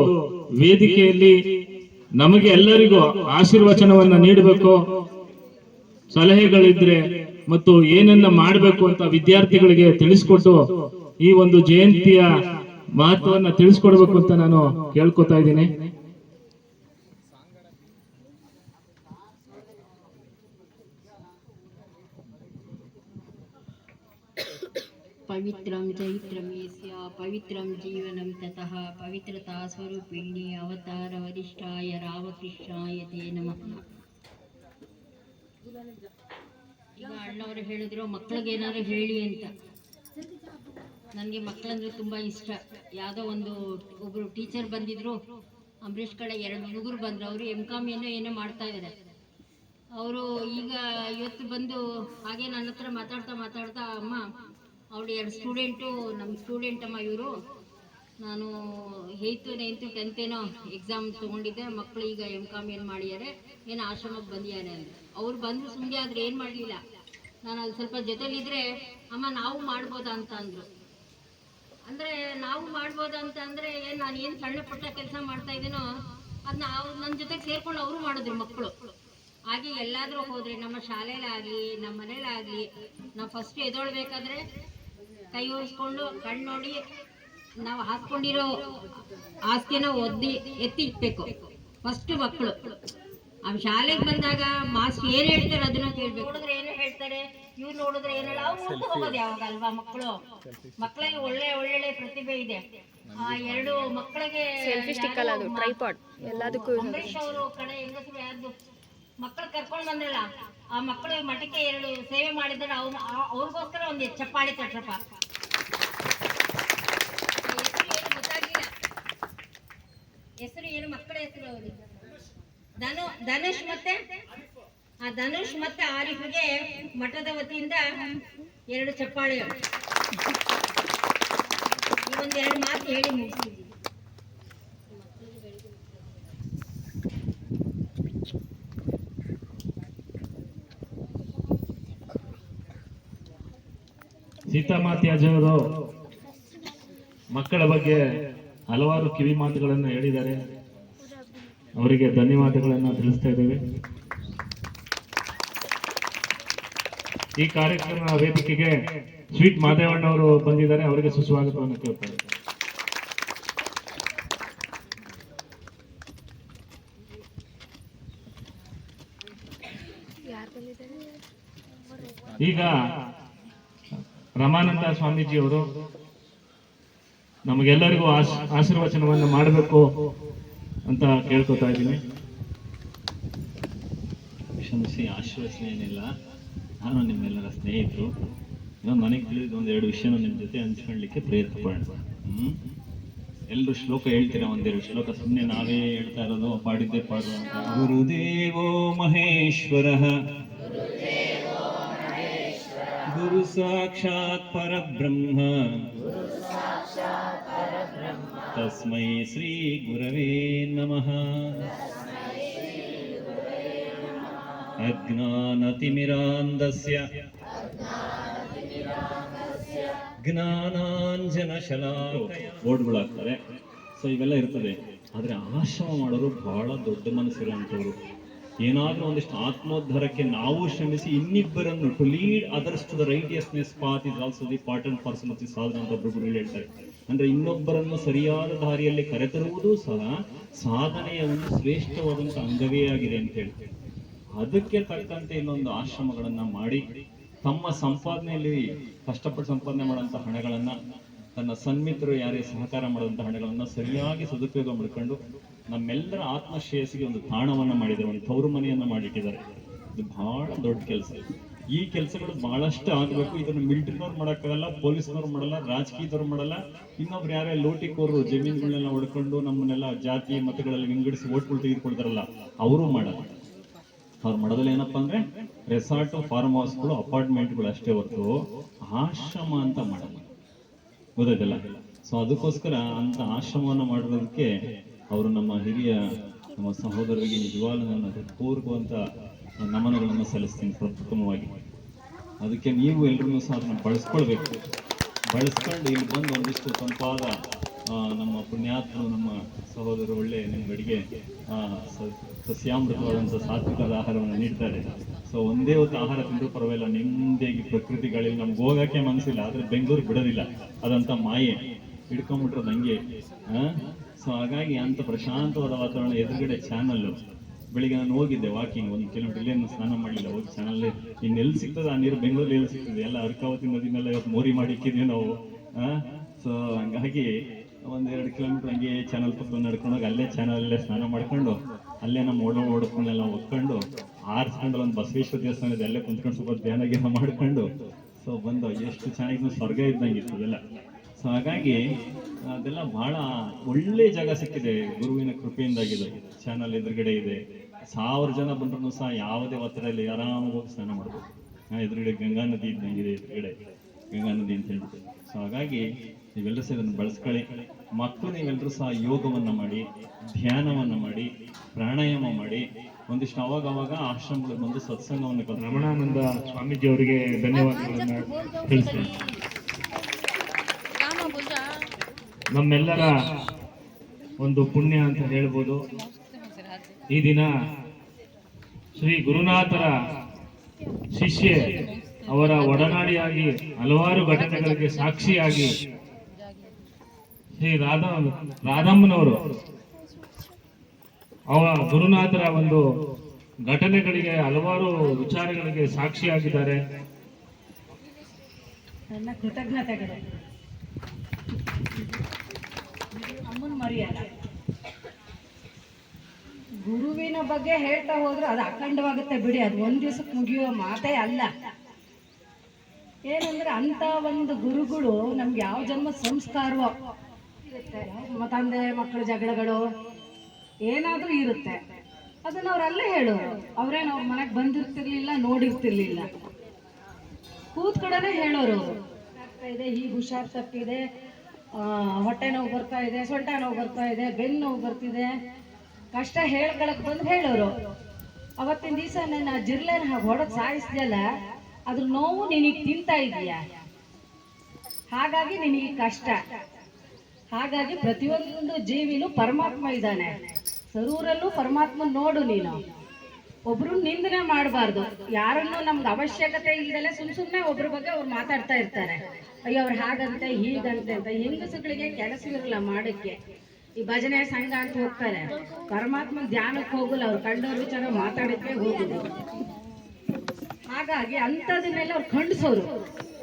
ವೇದಿಕೆಯಲ್ಲಿ ನಮಗೆ ಎಲ್ಲರಿಗೂ ಆಶೀರ್ವಚನವನ್ನ ನೀಡಬೇಕು, ಸಲಹೆಗಳಿದ್ರೆ ಮತ್ತು ಏನನ್ನ ಮಾಡಬೇಕು ಅಂತ ವಿದ್ಯಾರ್ಥಿಗಳಿಗೆ ತಿಳಿಸ್ಕೊಟ್ಟು ಈ ಒಂದು ಜಯಂತಿಯ ಮಹತ್ವವನ್ನ ತಿಳಿಸ್ಕೊಡ್ಬೇಕು ಅಂತ ನಾನು ಕೇಳ್ಕೊತಾ ಇದ್ದೀನಿ. पवित्रं चैत्रमेस्य पवित्रं जीवनं ततः पवित्रता स्वरूपिणी अवतार वरिष्ठाय रामकृष्णाय ते नमः. ಈಗ ಅಣ್ಣವರು ಹೇಳಿದ್ರು ಮಕ್ಕಳಿಗೆ ಏನಾದ್ರು ಹೇಳಿ ಅಂತ. ನನಗೆ ಮಕ್ಕಳಂದ್ರೆ ತುಂಬ ಇಷ್ಟ. ಯಾವುದೋ ಒಬ್ಬರು ಟೀಚರ್ ಬಂದಿದ್ರು, ಅಂಬರೀಷ್ ಕಡೆ 2 ಹುಡುಗರು ಬಂದರು. ಅವರು MCOM ಏನೋ ಮಾಡ್ತಾ ಇದ್ದಾರೆ. ಅವರು ಈಗ ಇವತ್ತು ಬಂದು ಹಾಗೆ ನನ್ನ ಹತ್ರ ಮಾತಾಡ್ತಾ ಅಮ್ಮ ಅವಳು 2 ಸ್ಟೂಡೆಂಟು ನಮ್ಮ ಸ್ಟೂಡೆಂಟ್ ಅಮ್ಮ ಇವರು, ನಾನು 8th 9th 10th ಏನೋ ಎಕ್ಸಾಮ್ ತೊಗೊಂಡಿದ್ದೆ, ಮಕ್ಕಳು ಈಗ MCOM ಏನು ಮಾಡಿದ್ದಾರೆ, ಏನು ಆಶ್ರಮಕ್ಕೆ ಬಂದಿದ್ದಾರೆ ಅಂದರೆ ಅವ್ರು ಬಂದು ಸುಮ್ಮನೆ ಆದರೆ ಏನು ಮಾಡಲಿಲ್ಲ. ನಾನು ಅಲ್ಲಿ ಸ್ವಲ್ಪ ಜೊತೆಲಿದ್ರೆ ಅಮ್ಮ ನಾವು ಮಾಡ್ಬೋದಾ ಅಂತ ಅಂದರು. ಅಂದರೆ ನಾವು ಮಾಡ್ಬೋದಾ ಅಂತ ಅಂದರೆ ನಾನು ಏನು ಸಣ್ಣ ಪುಟ್ಟ ಕೆಲಸ ಮಾಡ್ತಾ ಇದ್ದೀನೋ ಅದನ್ನ ನನ್ನ ಜೊತೆಗೆ ಸೇರ್ಕೊಂಡು ಅವರು ಮಾಡಿದ್ರು ಮಕ್ಕಳು. ಹಾಗೆ ಎಲ್ಲಾದರೂ ಹೋದರೆ ನಮ್ಮ ಶಾಲೆಯಲ್ಲಾಗಲಿ ನಮ್ಮ ಮನೇಲಾಗಲಿ ನಾವು ಫಸ್ಟ್ ಎದೊಳ್ಬೇಕಾದ್ರೆ ಕೈ ಹೋಗಿಸ್ಕೊಂಡು ಕಣ್ಣು ನೋಡಿ ನಾವು ಹಾಸ್ಕೊಂಡಿರೋ ಆಸ್ತಿನ ಎತ್ತಿ ಇಟ್ಬೇಕು ಫಸ್ಟ್ ಮಕ್ಕಳು. ಆ ಶಾಲೆಗೆ ಬಂದಾಗ ಮಾಸ್ಟರ್ ಏನು ಹೇಳ್ತಾರೆ ಅದನ್ನ ಕೇಳ್ಬೇಕು. ನೋಡಿದ್ರೆ ಏನೋ ಹೇಳ್ತಾರೆ, ಇವ್ರು ನೋಡಿದ್ರೆ ಏನಲ್ಲ, ಅವ್ರು ಮುಂದೆ ಹೋಗೋದು ಯಾವಾಗ ಅಲ್ವಾ. ಮಕ್ಕಳಲ್ಲಿ ಒಳ್ಳೆ ಪ್ರತಿಭೆ ಇದೆ. ಆ 2 ಮಕ್ಕಳಿಗೆ ಅಂಬರೀಷ್ ಅವರು ಕಡೆ ಹೆಂಗಸರು ಯಾರ್ದು ಮಕ್ಕಳು ಕರ್ಕೊಂಡು ಬಂದ್ರಲ್ಲ, ಆ ಮಕ್ಕಳು ಮಠಕ್ಕೆ 2 ಸೇವೆ ಮಾಡಿದ್ದಾರೆ. ಅವ್ರಿಗೋಸ್ಕರ ಒಂದು ಚಪ್ಪಾಳಿ ತಟ್ರಪ್ಪ. ಹೆಸರು ಏನು ಮಕ್ಕಳ ಹೆಸರು ಅವರು ಧನುಷ್ ಮತ್ತೆ ಆರಿಫ್ಗೆ ಮಠದ ವತಿಯಿಂದ 2 ಚಪ್ಪಾಳಿ. ಈ 2 ಮಾತು ಹೇಳಿ ಮುಗಿಸ್ತೀವಿ. ಸೀತಾಮಾತೆಯವರು ಮಕ್ಕಳ ಬಗ್ಗೆ ಹಲವಾರು ಕಿವಿ ಮಾತುಗಳನ್ನು ಹೇಳಿದ್ದಾರೆ. ಅವರಿಗೆ ಧನ್ಯವಾದಗಳನ್ನು ತಿಳಿಸ್ತಾ ಇದ್ದೇವೆ. ಈ ಕಾರ್ಯಕ್ರಮ ವೇದಿಕೆಗೆ ಸ್ವೀಟ್ ಮಾದೇವಣ್ಣವರು ಬಂದಿದ್ದಾರೆ, ಅವರಿಗೆ ಸುಸ್ವಾಗತವನ್ನು ಕೇಳ್ತಾರೆ. ಈಗ ರಮಾನಂದ ಸ್ವಾಮೀಜಿಯವರು ನಮಗೆಲ್ಲರಿಗೂ ಆಶೀರ್ವಚನವನ್ನು ಮಾಡಬೇಕು ಅಂತ ಕೇಳ್ಕೊತಾ ಇದ್ದೀನಿ. ಕ್ಷಮಿಸಿ, ಆಶ್ವಾಸನೆ ಏನಿಲ್ಲ. ನಾನು ನಿಮ್ಮೆಲ್ಲರ ಸ್ನೇಹಿತರು. ಇನ್ನೊಂದು ನನಗೆ ತಿಳಿದ 1-2 ವಿಷಯನ ನಿಮ್ಮ ಜೊತೆ ಹಂಚ್ಕೊಳ್ಳಿಕ್ಕೆ ಪ್ರಯತ್ನ ಪಡೋಣ. ಎಲ್ಲರೂ ಶ್ಲೋಕ ಹೇಳ್ತೀರಾ, 1-2 ಶ್ಲೋಕ ಸುಮ್ಮನೆ ನಾವೇ ಹೇಳ್ತಾ ಇರೋದು ಪಾಡಿದ್ದೇ ಪಾಡುವಂತ. ಗುರುದೇವೋ ಮಹೇಶ್ವರ ಗುರು ಸಾಕ್ಷಾತ್ ಪರಬ್ರಹ್ಮ ತಸ್ಮೈ ಶ್ರೀ ಗುರವೇ ನಮಃ. ಅಜ್ಞಾನತಿಮಿರಾಂಧಸ್ಯ ಜ್ಞಾನಾಂಜನಶಲಾಕಯ ಬೋರ್ಡ್ಗಳಾಗ್ತಾರೆ. ಸೊ ಇವೆಲ್ಲ ಇರ್ತದೆ. ಆದರೆ ಆಶ್ರಮ ಮಾಡೋರು ಬಹಳ ದೊಡ್ಡ ಮನಸ್ಸಿರುವಂಥವ್ರು. ಏನಾದರೂ ಒಂದಿಷ್ಟು ಆತ್ಮೋದ್ಧಾರಕ್ಕೆ ನಾವು ಶ್ರಮಿಸಿ ಇನ್ನಿಬ್ಬರನ್ನು to lead others to the righteousness path is also the part and parcel of the sadhana ಅಂತ ಒಬ್ಬರು ಹೇಳ್ತಾರೆ. ಅಂದ್ರೆ ಇನ್ನೊಬ್ಬರನ್ನು ಸರಿಯಾದ ದಾರಿಯಲ್ಲಿ ಕರೆತರುವುದು ಸಹ ಸಾಧನೆಯ ಒಂದು ಶ್ರೇಷ್ಠವಾದಂಥ ಅಂಗವೇ ಆಗಿದೆ ಅಂತ ಹೇಳ್ತಾರೆ. ಅದಕ್ಕೆ ತಕ್ಕಂತೆ ಇನ್ನೊಂದು ಆಶ್ರಮಗಳನ್ನ ಮಾಡಿ ತಮ್ಮ ಸಂಪಾದನೆಯಲ್ಲಿ ಕಷ್ಟಪಟ್ಟು ಸಂಪಾದನೆ ಮಾಡುವಂಥ ಹಣಗಳನ್ನ, ತನ್ನ ಸನ್ಮಿತ್ರರು ಯಾರೇ ಸಹಕಾರ ಮಾಡುವಂಥ ಹಣಗಳನ್ನ ಸರಿಯಾಗಿ ಸದುಪಯೋಗ ಮಾಡಿಕೊಂಡು ನಮ್ಮೆಲ್ಲರ ಆತ್ಮಶ್ರೇಯಸ್ಸಿಗೆ ಒಂದು ತಾಣವನ್ನ ಮಾಡಿದ್ದಾರೆ, ಒಂದು ತವರು ಮನೆಯನ್ನ ಮಾಡಿಟ್ಟಿದ್ದಾರೆ. ಇದು ಬಹಳ ದೊಡ್ಡ ಕೆಲಸ. ಈ ಕೆಲಸಗಳು ಬಹಳಷ್ಟು ಆಗ್ಬೇಕು. ಇದನ್ನ ಮಿಲಿಟರಿನವ್ರು ಮಾಡಕ್ಕಾಗಲ್ಲ, ಪೊಲೀಸ್ನವ್ರು ಮಾಡಲ್ಲ, ರಾಜಕೀಯದವ್ರು ಮಾಡಲ್ಲ, ಇನ್ನೊಬ್ರು ಯಾರೇ ಲೋಟಿಕೋರು ಜಮೀನುಗಳನ್ನೆಲ್ಲ ಹೊಡ್ಕೊಂಡು ನಮ್ಮನ್ನೆಲ್ಲ ಜಾತಿ ಮತಗಳಲ್ಲಿ ವಿಂಗಡಿಸಿ ಓಟ್ಗಳು ತೆಗೆದುಕೊಳ್ತಾರಲ್ಲ, ಅವರು ಮಾಡಲ್ಲ. ಅವ್ರು ಮಾಡೋದ್ರಲ್ಲಿ ಏನಪ್ಪಾ ಅಂದ್ರೆ ರೆಸಾರ್ಟ್, ಫಾರ್ಮ್ ಹೌಸ್ಗಳು, ಅಪಾರ್ಟ್ಮೆಂಟ್ಗಳು ಅಷ್ಟೇ ಹೊರತು ಆಶ್ರಮ ಅಂತ ಮಾಡಲ್ಲ. ಗೊತ್ತಾಯ್ತಲ್ಲ? ಸೊ ಅದಕ್ಕೋಸ್ಕರ ಅಂತ ಆಶ್ರಮವನ್ನು ಮಾಡಿರೋದಕ್ಕೆ ಅವರು ನಮ್ಮ ಹಿರಿಯ ನಮ್ಮ ಸಹೋದರರಿಗೆ ನಿಜವಾಗ್ಲೂ ನನ್ನ ಹೃತ್ಪೂರ್ವಕವಂತ ನಮನಗಳನ್ನು ಸಲ್ಲಿಸ್ತೀನಿ ಪ್ರಪ್ರಥಮವಾಗಿ. ಅದಕ್ಕೆ ನೀವು ಎಲ್ಲರೂ ಸಹ ಅದನ್ನು ಬಳಸ್ಕೊಳ್ಬೇಕು. ಬಳಸ್ಕೊಂಡು ಇಲ್ಲಿ ಬಂದು ಒಂದಿಷ್ಟು ತಂಪಾದ ನಮ್ಮ ಪುಣ್ಯಾತ್ಮರು, ನಮ್ಮ ಸಹೋದರರು ಒಳ್ಳೆ ನಿಮ್ಗಳಿಗೆ ಸಸ್ಯಾಮೃತವಾದಂಥ ಸಾತ್ವಿಕದ ಆಹಾರವನ್ನು ನೀಡ್ತಾರೆ. ಸೊ ಒಂದೇ ಹೊತ್ತು ಆಹಾರ ತಿಂದರೂ ಪರವಾಗಿಲ್ಲ, ನಿಮ್ಮದೇಗಿ ಪ್ರಕೃತಿ ಗಾಳಿ. ನಮ್ಗೆ ಹೋಗಕ್ಕೆ ಮನಸ್ಸಿಲ್ಲ, ಆದರೆ ಬೆಂಗಳೂರು ಬಿಡೋದಿಲ್ಲ, ಅದಂತ ಮಾಯೆ ಹಿಡ್ಕೊಂಡ್ಬಿಟ್ರದು ಹಂಗೆ. ಸೊ ಹಾಗಾಗಿ ಅಂತ ಪ್ರಶಾಂತವಾದ ವಾತಾವರಣ, ಎದುರುಗಡೆ ಚಾನಲ್ಲು. ಬೆಳಿಗ್ಗೆ ನಾನು ಹೋಗಿದ್ದೆ ವಾಕಿಂಗ್, 1 ಕಿಲೋಮೀಟರ್, ಇಲ್ಲೇನು ಸ್ನಾನ ಮಾಡಲಿಲ್ಲ, ಹೋಗಿ ಚಾನಲ್ಲೇ ಇನ್ನೆಲ್ಲಿ ಸಿಗ್ತದೆ ಆ ನೀರು, ಬೆಂಗಳೂರಲ್ಲಿ ಎಲ್ಲಿ ಸಿಗ್ತದೆ, ಎಲ್ಲ ಅರ್ಕಾವತಿ ನದಿನೆಲ್ಲ ಇವತ್ತು ಮೋರಿ ಮಾಡಿ ಇಕ್ಕಿದ್ವಿ ನಾವು. ಸೊ ಹಂಗಾಗಿ 1-2 ಕಿಲೋಮೀಟರ್ ಹಂಗೆ ಚಾನಲ್ ಪಕ್ಕ ನಡ್ಕೊಂಡೋಗಿ ಅಲ್ಲೇ ಚಾನಲ್ಲೇ ಸ್ನಾನ ಮಾಡ್ಕೊಂಡು ಅಲ್ಲೇ ನಮ್ಮ ಓಡೋಡ್ಕೊಂಡೆಲ್ಲ ಒತ್ಕೊಂಡು ಆರಿಸ್ಕೊಂಡು ಒಂದು ಬಸವೇಶ್ವರ ದೇವಸ್ಥಾನ ಇದೆ, ಅಲ್ಲೇ ಕುಂತ್ಕೊಂಡು ಸ್ವಲ್ಪ ಧ್ಯಾನ ಗಿನ ಮಾಡ್ಕೊಂಡು ಸೊ ಬಂದು ಎಷ್ಟು ಚೆನ್ನಾಗಿ ಸ್ವರ್ಗ ಇದ್ದಂಗೆ ಇತ್ತು ಅದೆಲ್ಲ. ಸೊ ಹಾಗಾಗಿ ಅದೆಲ್ಲ ಬಹಳ ಒಳ್ಳೆ ಜಾಗ ಸಿಕ್ಕಿದೆ, ಗುರುವಿನ ಕೃಪೆಯಿಂದಾಗಿದೆ. ಚಾನಲ್ ಎದುರುಗಡೆ ಇದೆ, 1000 ಜನ ಬಂದ್ರೂ ಸಹ ಯಾವುದೇ ಒತ್ತಡ ಇಲ್ಲ, ಆರಾಮಾಗಿ ಹೋಗಿ ಸ್ನಾನ ಮಾಡ್ಬೋದು. ಎದುರುಗಡೆ ಗಂಗಾ ನದಿ ಇದ್ದಂಗಿದೆ, ಎದುರುಗಡೆ ಗಂಗಾ ನದಿ ಅಂತ ಹೇಳ್ಬಿಟ್ಟು. ಸೊ ಹಾಗಾಗಿ ನೀವೆಲ್ಲರೂ ಸಹ ಇದನ್ನು ಬಳಸ್ಕೊಳ್ಳಿ. ಮಕ್ಕಳು ನೀವೆಲ್ಲರೂ ಸಹ ಯೋಗವನ್ನು ಮಾಡಿ, ಧ್ಯಾನವನ್ನು ಮಾಡಿ, ಪ್ರಾಣಾಯಾಮ ಮಾಡಿ, ಒಂದಿಷ್ಟು ಅವಾಗ ಆಶ್ರಮಗಳಿಗೆ ಬಂದು ಸತ್ಸಂಗವನ್ನು ಕಲಿತು. ರಮಣಾನಂದ ಸ್ವಾಮೀಜಿ ಅವರಿಗೆ ಧನ್ಯವಾದಗಳನ್ನು ತಿಳಿಸ್ತೀನಿ. ನಮ್ಮೆಲ್ಲರ ಒಂದು ಪುಣ್ಯ ಅಂತ ಹೇಳ್ಬೋದು. ಈ ದಿನ ಶ್ರೀ ಗುರುನಾಥರ ಶಿಷ್ಯೆ, ಅವರ ಒಡನಾಡಿಯಾಗಿ ಹಲವಾರು ಘಟನೆಗಳಿಗೆ ಸಾಕ್ಷಿಯಾಗಿ ಶ್ರೀ ರಾಧಮ್ಮನವರು ಗುರುನಾಥರ ಒಂದು ಘಟನೆಗಳಿಗೆ, ಹಲವಾರು ವಿಚಾರಗಳಿಗೆ ಸಾಕ್ಷಿಯಾಗಿದ್ದಾರೆ. ನನ್ನ ಕೃತಜ್ಞತೆಗಳು. ಅಮ್ಮನ ಮರ್ಯಾದ. ಗುರುವಿನ ಬಗ್ಗೆ ಹೇಳ್ತಾ ಹೋದ್ರೆ ಅದು ಅಖಂಡವಾಗುತ್ತೆ ಬಿಡಿ, ಅದು ಒಂದ್ ದಿವಸಕ್ಕೆ ಮುಗಿಯುವ ಮಾತೇ ಅಲ್ಲ. ಏನಂದ್ರೆ ಅಂತ ಒಂದು ಗುರುಗಳು ನಮ್ಗೆ ಯಾವ ಜನ್ಮ ಸಂಸ್ಕಾರವೋ ಇರುತ್ತೆ, ತಂದೆ ಮಕ್ಕಳ ಜಗಳಗಳು ಏನಾದ್ರೂ ಇರುತ್ತೆ, ಅದನ್ನ ಅವ್ರಲ್ಲೇ ಹೇಳೋರು. ಅವ್ರೇನು ಅವ್ರ ಮನೆಗೆ ಬಂದಿರ್ತಿರ್ಲಿಲ್ಲ, ನೋಡಿರ್ತಿರ್ಲಿಲ್ಲ, ಕೂತ್ಕಡೆನೆ ಹೇಳೋರು. ಆಗ್ತಾ ಇದೆ, ಹೀಗೆ ಹುಷಾರ್ ತಪ್ಪಿದೆ, ಹೊಟ್ಟೆ ನೋವು ಬರ್ತಾ ಇದೆ, ಸೊಂಟ ನೋವು ಬರ್ತಾ ಇದೆ, ಬೆನ್ನು ನೋವು ಬರ್ತಿದೆ, ಕಷ್ಟ ಹೇಳ್ಕೊಳಕ್ ಬಂದು ಹೇಳೋರು. ಅವತ್ತಿನ ದಿವಸ ನನ್ನ ಜಿರ್ಲೆನ ಹಾಗೆ ಹೊಡೆದು ಸಾಯಿಸ್ದಲ್ಲ, ಅದ್ರ ನೋವು ನಿನಗೆ ತಿಂತಾ ಇದೀಯ, ಹಾಗಾಗಿ ನಿನಗೆ ಕಷ್ಟ. ಹಾಗಾಗಿ ಪ್ರತಿಯೊಂದು ಜೀವಿನೂ ಪರಮಾತ್ಮ ಇದ್ದಾನೆ, ಸರೂರಲ್ಲೂ ಪರಮಾತ್ಮ ನೋಡು. ನೀನು ಒಬ್ರು ನಿಂದನೆ ಮಾಡಬಾರ್ದು, ಯಾರನ್ನು ನಮ್ಗೆ ಅವಶ್ಯಕತೆ ಇಲ್ದಲೆ ಸುಮ್ಮನೆ ಒಬ್ರ ಬಗ್ಗೆ ಅವ್ರು ಮಾತಾಡ್ತಾ ಇರ್ತಾರೆ. ಅಯ್ಯೋ ಅವ್ರು ಹಾಗಂತೆ ಹೀಗಂತೆ ಅಂತ. ಹೆಂಗಸುಗಳಿಗೆ ಕೆಲಸವಿರಲ್ಲ ಮಾಡಕ್ಕೆ, ಈ ಭಜನೆ ಸಂಘ ಅಂತ ಹೋಗ್ತಾರೆ, ಪರಮಾತ್ಮ ಧ್ಯಾನಕ್ಕೆ ಹೋಗಲ್ಲ, ಅವ್ರು ಕಂಡವ್ರು ಚೆನ್ನಾಗಿ ಮಾತಾಡಕ್ಕೆ ಹೋಗುದು. ಹಾಗಾಗಿ ಅಂಥದನ್ನೆಲ್ಲ ಅವ್ರು ಖಂಡಿಸೋರು,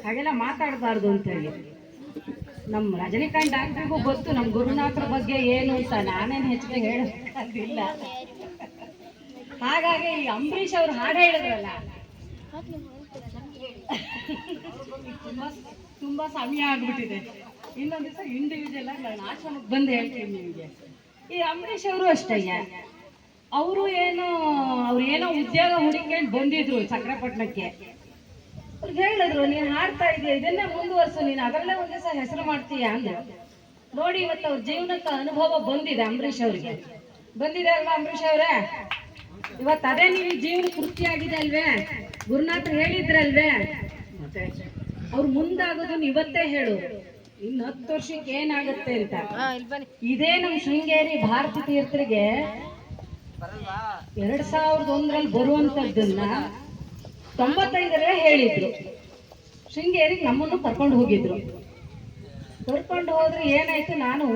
ಹಾಗೆಲ್ಲ ಮಾತಾಡಬಾರ್ದು ಅಂತ ಹೇಳಿ. ನಮ್ಮ ರಜನಿಕಾಂತ್ ಡಾಕ್ಟ್ರಿಗೂ ಗೊತ್ತು ನಮ್ಮ ಗುರುನಾಥರ ಬಗ್ಗೆ ಏನು ಅಂತ, ನಾನೇನು ಹೆಚ್ಚಿಗೆ ಹೇಳೋಕ್ಕಾಗಿಲ್ಲ. ಹಾಗಾಗಿ ಈ ಅಂಬರೀಷ್ ಅವ್ರು ಹಾಡು ಹೇಳಿದ್ರಲ್ಲ, ತುಂಬಾ ಸಮಯ ಆಗ್ಬಿಟ್ಟಿದೆ, ಇನ್ನೊಂದು ದಿವಸ ಇಂಡಿವಿಜುವಲ್ ಆಗಿ ನಾನು ಆಶ್ರಮಕ್ಕೆ ಬಂದು ಹೇಳ್ತೀನಿ ನಿಮಗೆ. ಈ ಅಂಬರೀಷ್ ಅವರು ಅಷ್ಟಯ್ಯ, ಅವರು ಏನೋ ಉದ್ಯೋಗ ಹುಡುಕೊಂಡು ಬಂದಿದ್ರು ಚಕ್ರಪಟ್ಟಣಕ್ಕೆ. ಅವ್ರಿಗೆ ಹೇಳಿದ್ರು, ನೀನು ಹಾಡ್ತಾ ಇದೆಯಾ, ಇದನ್ನೇ ಮುಂದುವರ್ಸು, ನೀನು ಅದರಲ್ಲೇ ಒಂದ್ ದಿವಸ ಹೆಸರು ಮಾಡ್ತೀಯ ಅಂದ್ರು. ನೋಡಿ ಇವತ್ತು ಅವ್ರ ಜೀವನಕ್ಕೆ ಅನುಭವ ಬಂದಿದೆ, ಅಂಬರೀಷ್ ಅವ್ರಿಗೆ ಬಂದಿದೆ ಅಲ್ವಾ? ಅಂಬರೀಷ್ ಅವರೇ, ಇವತ್ತು ಅದೇ ನೀವು ಜೀವನ ತೃಪ್ತಿಯಾಗಿದೆ ಅಲ್ವೇ? ಗುರುನಾಥರು ಹೇಳಿದ್ರಲ್ವೇ? ಮತ್ತೆ ಅವ್ರು ಮುಂದಾಗೋದನ್ನ ಇವತ್ತೇ ಹೇಳು, ಇನ್ನು 10 ವರ್ಷಕ್ಕೆ ಏನಾಗುತ್ತೆ ಅಂತ. ಇದೇ ನಮ್ಮ ಶೃಂಗೇರಿ ಭಾರತಿ ತೀರ್ಥರಿಗೆ 2001ರಲ್ಲಿ ಬರುವಂತದ್ದನ್ನ 95ರಲ್ಲೇ ಹೇಳಿದ್ರು. ಶೃಂಗೇರಿಗೆ ನಮ್ಮನ್ನು ಕರ್ಕೊಂಡು ಹೋಗಿದ್ರು. ಕರ್ಕೊಂಡು ಹೋದ್ರೆ ಏನಾಯ್ತು, ನಾನು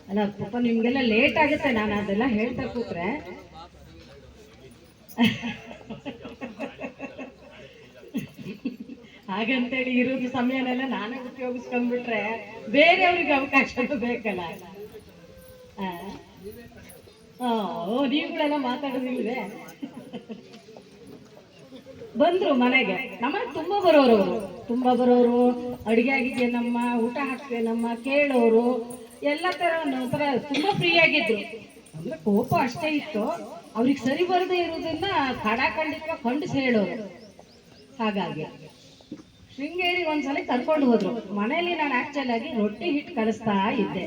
ಅಲ್ಲ ಪಾಪ ನಿಮ್ಗೆಲ್ಲ ಲೇಟ್ ಆಗುತ್ತೆ, ನಾನು ಅದೆಲ್ಲ ಹೇಳ್ತಾ ಕೂತ್ರೆ ಹಾಗಂತೇಳಿ ಇರೋದು ಸಮಯನೆಲ್ಲ ನಾನೇ ಉಪಯೋಗಿಸ್ಕೊಂಡ್ಬಿಟ್ರೆ ಬೇರೆಯವ್ರಿಗೆ ಅವಕಾಶ ಬೇಕಲ್ಲ. ನೀವುಗಳೆಲ್ಲ ಮಾತಾಡೋದಿಲ್ವೇ? ಬಂದ್ರು ಮನೆಗೆ. ನಮ್ಮನೆ ತುಂಬಾ ಬರೋರು ಅವರು, ತುಂಬಾ ಬರೋರು. ಅಡುಗೆ ಆಗಿದ್ದೆ ನಮ್ಮ, ಊಟ ಹಾಕ್ತೆ ನಮ್ಮ ಕೇಳೋರು, ಎಲ್ಲ ತರ ಒಂಥರ ತುಂಬಾ ಫ್ರೀ ಆಗಿದ್ರು. ಅಂದ್ರೆ ಕೋಪ ಅಷ್ಟೇ ಇತ್ತು, ಅವ್ರಿಗೆ ಸರಿ ಬರದೇ ಇರೋದನ್ನ ಖಡಾಖಂಡಿತ ಖಂಡಿಸಿ ಹೇಳೋರು. ಹಾಗಾಗಿ ಶೃಂಗೇರಿಗೆ ಒಂದ್ಸಲ ಕರ್ಕೊಂಡು ಹೋದ್ರು. ಮನೆಯಲ್ಲಿ ನಾನು ಆಕ್ಚುಲ್ ಆಗಿ ರೊಟ್ಟಿ ಹಿಟ್ಟು ಕಲಿಸ್ತಾ ಇದ್ದೆ.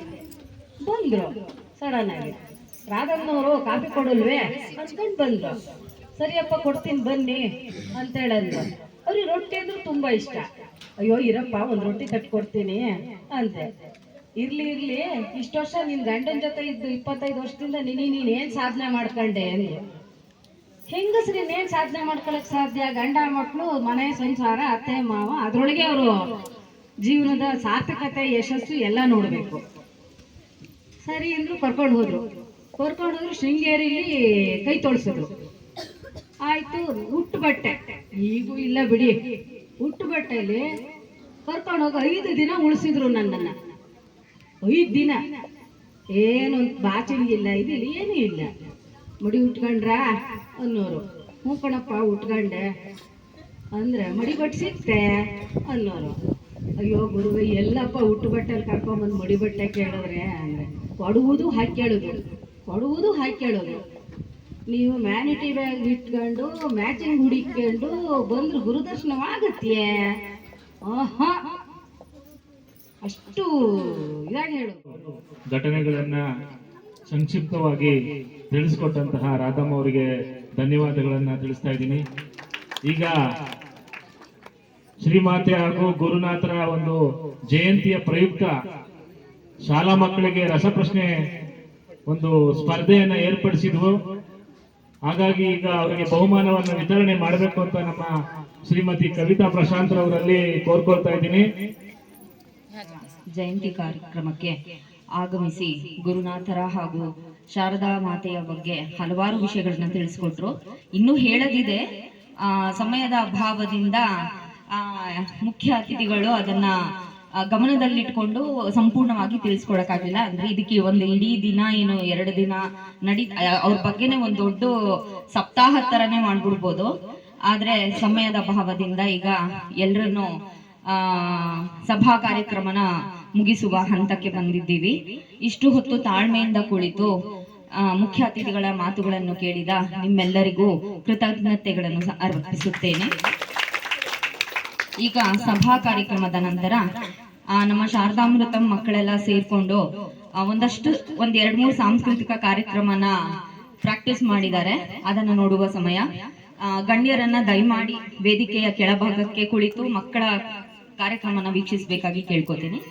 ಬಂದ್ರು ಸಡನ್ ಆಗಿ, ರಾಧಮ್ಮನವರು ಕಾಫಿ ಕೊಡಲ್ವೇ ಅನ್ಸ್ಕೊಂಡು ಬಂದ್ರು. ಸರಿಯಪ್ಪ ಕೊಡ್ತೀನಿ ಬನ್ನಿ ಅಂತ ಹೇಳಂದ್ರು. ಅವ್ರಿಗೆ ರೊಟ್ಟಿ ಅಂದ್ರೆ ತುಂಬಾ ಇಷ್ಟ. ಅಯ್ಯೋ ಇರಪ್ಪ ಒಂದ್ ರೊಟ್ಟಿ ತಟ್ಕೊಡ್ತೀನಿ ಅಂತೆ. ಇರ್ಲಿ ಇಷ್ಟು ವರ್ಷ ನಿನ್ ಗಂಡನ ಜೊತೆ ಇದ್ದು 25 ವರ್ಷದಿಂದ ನೀನ್ ಏನ್ ಸಾಧನೆ ಮಾಡ್ಕೊಂಡೆ ಅಂದ್ರು. ಹೆಂಗಸ್ರಿ ಇನ್ನೇನ್ ಸಾಧನೆ ಮಾಡ್ಕೊಳಕ್ ಸಾಧ್ಯ? ಗಂಡ ಮಕ್ಕಳು, ಮನೆ ಸಂಸಾರ, ಅತ್ತೆ ಮಾವ, ಅದ್ರೊಳಗೆ ಅವರು ಜೀವನದ ಸಾರ್ಥಕತೆ ಯಶಸ್ಸು ಎಲ್ಲ ನೋಡ್ಬೇಕು. ಸರಿ ಅಂದ್ರು, ಕರ್ಕೊಂಡು ಹೋದ್ರು. ಶೃಂಗೇರಿಲಿ ಕೈ ತೊಳ್ಸಿದ್ರು. ಆಯ್ತು, ಹುಟ್ಟು ಬಟ್ಟೆ ಈಗೂ ಇಲ್ಲ ಬಿಡಿ, ಹುಟ್ಟು ಬಟ್ಟೆಯಲ್ಲಿ ಕರ್ಕೊಂಡು ಹೋಗಿ 5 ದಿನ ಉಳಿಸಿದ್ರು ನನ್ನನ್ನ. 5 ದಿನ ಏನು ಬಾಚಿಂಗ್ ಇಲ್ಲ, ಇದಿಲ್ಲ, ಏನೂ ಇಲ್ಲ. ಮಡಿ ಉಟ್ಕೊಂಡ್ರ ಅನ್ನೋರು. ಹ್ಞೂ ಕಣಪ್ಪ ಉಟ್ಕೊಂಡೆ ಅಂದ್ರೆ, ಮಡಿ ಬಟ್ಟೆ ಸಿಕ್ತೆ ಅನ್ನೋರು. ಅಯ್ಯೋ ಗುರುವೆ ಎಲ್ಲಪ್ಪ ಹುಟ್ಟು ಬಟ್ಟೆಲ್ಲಿ ಕರ್ಕೊಂಬಂದು ಮಡಿ ಬಟ್ಟೆ ಕೇಳಿದ್ರೆ ಅಂದ್ರೆ, ಕೊಡುವುದು ಹಾಕಿ ಕೇಳೋದು. ನೀವು ಮ್ಯಾನಿಟಿ ಬ್ಯಾಗ್ ಇಟ್ಕೊಂಡು ಮ್ಯಾಚಿಂಗ್ ಹುಡಿಕೊಂಡು ಬಂದ್ರು ಗುರುದರ್ಶನವಾಗತ್ತೆ. ಆಹಾ, ಅಷ್ಟು ಇದಾಗಿ ಹೇಳೋದು. ಘಟನೆಗಳನ್ನ ಸಂಕ್ಷಿಪ್ತವಾಗಿ ತಿಳಿಸ್ಕೊಟ್ಟಂತಹ ರಾಧಮ್ಮ ಅವರಿಗೆ ಧನ್ಯವಾದಗಳನ್ನ ತಿಳಿಸ್ತಾ ಇದ್ದೀನಿ. ಈಗ ಶ್ರೀಮಾತೆ ಹಾಗೂ ಗುರುನಾಥರ ಒಂದು ಜಯಂತಿಯ ಪ್ರಯುಕ್ತ ಶಾಲಾ ಮಕ್ಕಳಿಗೆ ರಸಪ್ರಶ್ನೆ ಒಂದು ಸ್ಪರ್ಧೆಯನ್ನ ಏರ್ಪಡಿಸಿದ್ವು. ಹಾಗಾಗಿ ಈಗ ಅವರಿಗೆ ಬಹುಮಾನವನ್ನು ವಿತರಣೆ ಮಾಡಬೇಕು ಅಂತ ನಮ್ಮ ಶ್ರೀಮತಿ ಕವಿತಾ ಪ್ರಶಾಂತ್ ಅವರಲ್ಲಿ ಕೋರ್ಕೊಳ್ತಾ ಇದ್ದೀನಿ. ಜಯಂತಿ ಕಾರ್ಯಕ್ರಮಕ್ಕೆ ಆಗಮಿಸಿ ಗುರುನಾಥರ ಹಾಗೂ ಶಾರದಾ ಮಾತೆಯ ಬಗ್ಗೆ ಹಲವಾರು ವಿಷಯಗಳನ್ನ ತಿಳಿಸ್ಕೊಟ್ರು. ಇನ್ನೂ ಹೇಳದಿದೆ, ಸಮಯದ ಅಭಾವದಿಂದ ಮುಖ್ಯ ಅತಿಥಿಗಳು ಅದನ್ನ ಗಮನದಲ್ಲಿಟ್ಕೊಂಡು ಸಂಪೂರ್ಣವಾಗಿ ತಿಳಿಸ್ಕೊಡಕ್ಕಾಗಿಲ್ಲ. ಅಂದ್ರೆ ಇದಕ್ಕೆ ಒಂದು ಇಡೀ ದಿನ, ಏನು 2 ದಿನ ಅವ್ರ ಬಗ್ಗೆನೆ ಒಂದು ದೊಡ್ಡ ಸಪ್ತಾಹ ತರನೇ ಮಾಡ್ಬಿಡ್ಬೋದು. ಆದ್ರೆ ಸಮಯದ ಅಭಾವದಿಂದ ಈಗ ಎಲ್ರನ್ನು ಸಭಾ ಕಾರ್ಯಕ್ರಮನ ಮುಗಿಸುವ ಹಂತಕ್ಕೆ ಬಂದಿದ್ದೀವಿ. ಇಷ್ಟು ಹೊತ್ತು ತಾಳ್ಮೆಯಿಂದ ಕುಳಿತು ಮುಖ್ಯ ಅತಿಥಿಗಳ ಮಾತುಗಳನ್ನು ಕೇಳಿದ ನಿಮ್ಮೆಲ್ಲರಿಗೂ ಕೃತಜ್ಞತೆಗಳನ್ನು ಅರ್ಪಿಸುತ್ತೇನೆ. ಈಗ ಸಭಾ ಕಾರ್ಯಕ್ರಮದ ನಂತರ ನಮ್ಮ ಶಾರದಾಮೃತಂ ಮಕ್ಕಳೆಲ್ಲ ಸೇರ್ಕೊಂಡು ಒಂದ್ 2-3 ಸಾಂಸ್ಕೃತಿಕ ಕಾರ್ಯಕ್ರಮನ ಪ್ರಾಕ್ಟೀಸ್ ಮಾಡಿದ್ದಾರೆ. ಅದನ್ನ ನೋಡುವ ಸಮಯ. ಗಣ್ಯರನ್ನ ದಯಮಾಡಿ ವೇದಿಕೆಯ ಕೆಳಭಾಗಕ್ಕೆ ಕುಳಿತು ಮಕ್ಕಳ ಕಾರ್ಯಕ್ರಮನ ವೀಕ್ಷಿಸಬೇಕಾಗಿ ಕೇಳ್ಕೊತೀನಿ.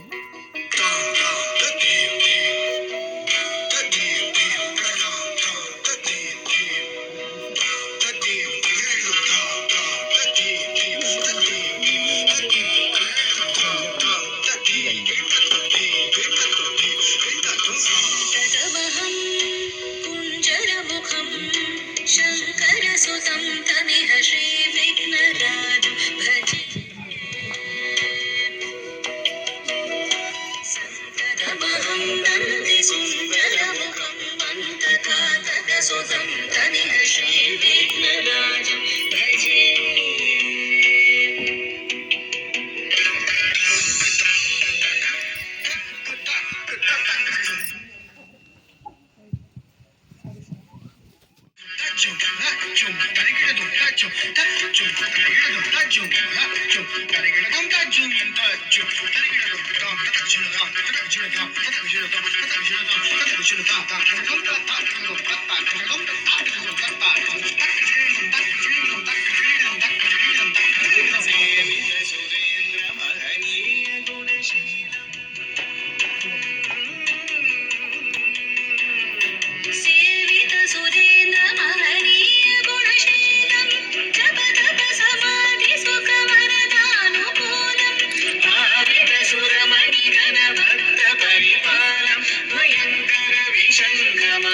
ಭಯಂಕರ ವಿಶಂಕಮ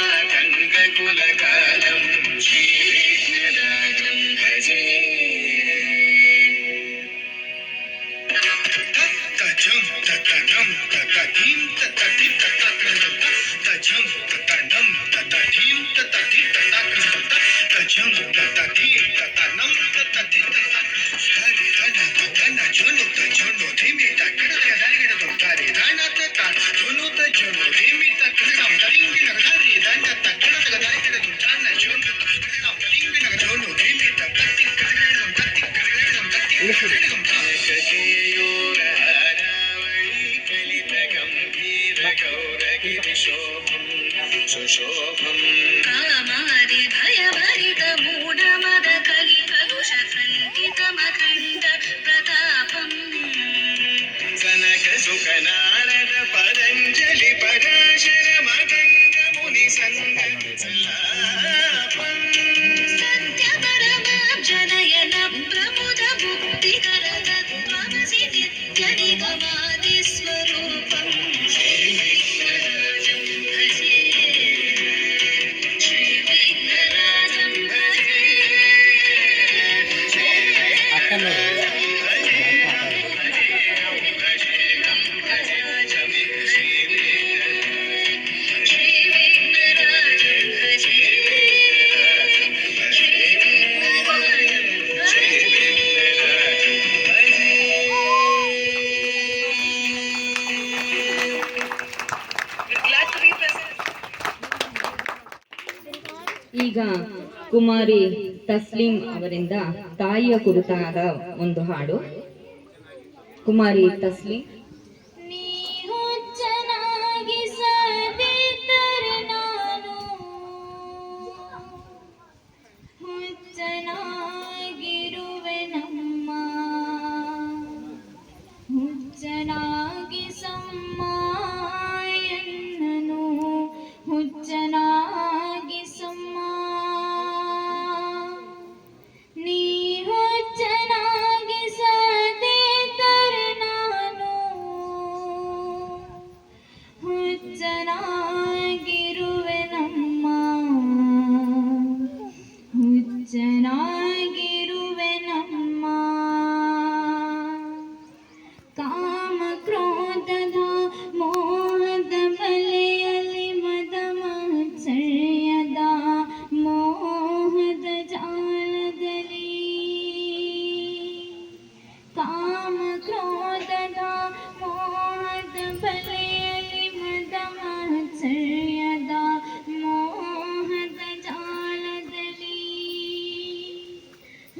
ಕಾಮಾದಿ ಭಯವರಿತ ಮೂಢಮದ ಕಲಿಕಲುಷ ಖಂಡಿತಮಖಂಡ ಪ್ರತಾಪಂ ಸನಕ ಸುಖ ನಾರದ ಪರಂಜಲಿ ಪರಾಶರ ಮಗಂಗ ಮುನಿ ಸಂಗ ಸಲಾಪಂ ಸತ್ಯ ಪರಮ ಜನಯನ ಪ್ರಮುದ ಮುಕ್ತಿಕರ ತತ್ವಮಸಿ ನಿತ್ಯ ನಿಗಮಾದಿ ಸ್ವರೂಪಂ ಶ್ರೀ ವಿಘ್ನರಾಜಂ ಭಜೆ ಶ್ರೀ ವಿಘ್ನರಾಜಂ ಭಜೆ ಈಗ ಕುಮಾರಿ ತಸ್ಲೀಂ ಅವರಿಂದ ತಾಯಿಯ ಕುರಿತಾದ ಒಂದು ಹಾಡು. ಕುಮಾರಿ ತಸ್ಲೀಂ. ನೀವು ಚೆನ್ನಾಗಿ ಸದಿದ್ದರೆ ನಾನು ಹುಚ್ಚನಾಗಿರುವೆ ನಮ್ಮ ಹುಚ್ಚನಾಗಿ ಸಮ್ಮಾಯನ್ನನು ಹುಚ್ಚನಾಗಿ ಸಮ್ಮ ನೀ ಹುಚ್ಚನಾಗಿ ಸದಿದ್ದರೆ ನಾನು ಹುಚ್ಚನಾಗಿರುವೆ ನಮ್ಮ ಹುಚ್ಚನಾಗಿರುವೆ ನಮ್ಮ ಕಾಮ ಕ್ರೋಧದ ಮೋಹದ ಬಲೆಯಲ್ಲಿ ಮದ ಮಾತ್ಸರ್ಯದ ಮೋಹದ ಜಾಲದಲ್ಲಿ ಕಾಮ ಕ್ರೋಧದ ಮೋಹದ ಬಲೆಯಲ್ಲಿ ಮದ ಮಾತ್ಸರ್ಯದ ಮೋಹದ ಜಾಲದಲ್ಲಿ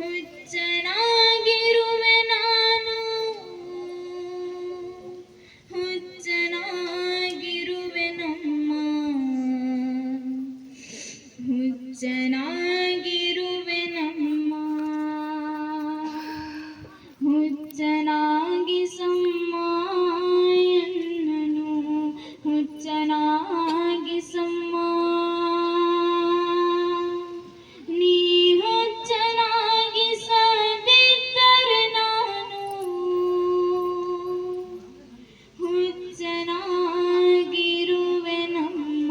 ಹುಚ್ಚನಾಗಿರುವೆ ನಾನು ಹುಚ್ಚನಾಗಿರುವೆ ನಮ್ಮ ಹುಚ್ಚನಾಗಿರುವೆ ನಮ್ಮ ಹುಚ್ಚನಾಗಿ ಸಮ್ಮಾಯನ್ನನು ಹುಚ್ಚನಾಗಿ ಸಮ್ಮ ನೀ ಹುಚ್ಚನಾಗಿ ಸದಿದ್ದರೆ ನಾನು ಹುಚ್ಚನಾಗಿರುವೆ ನಮ್ಮ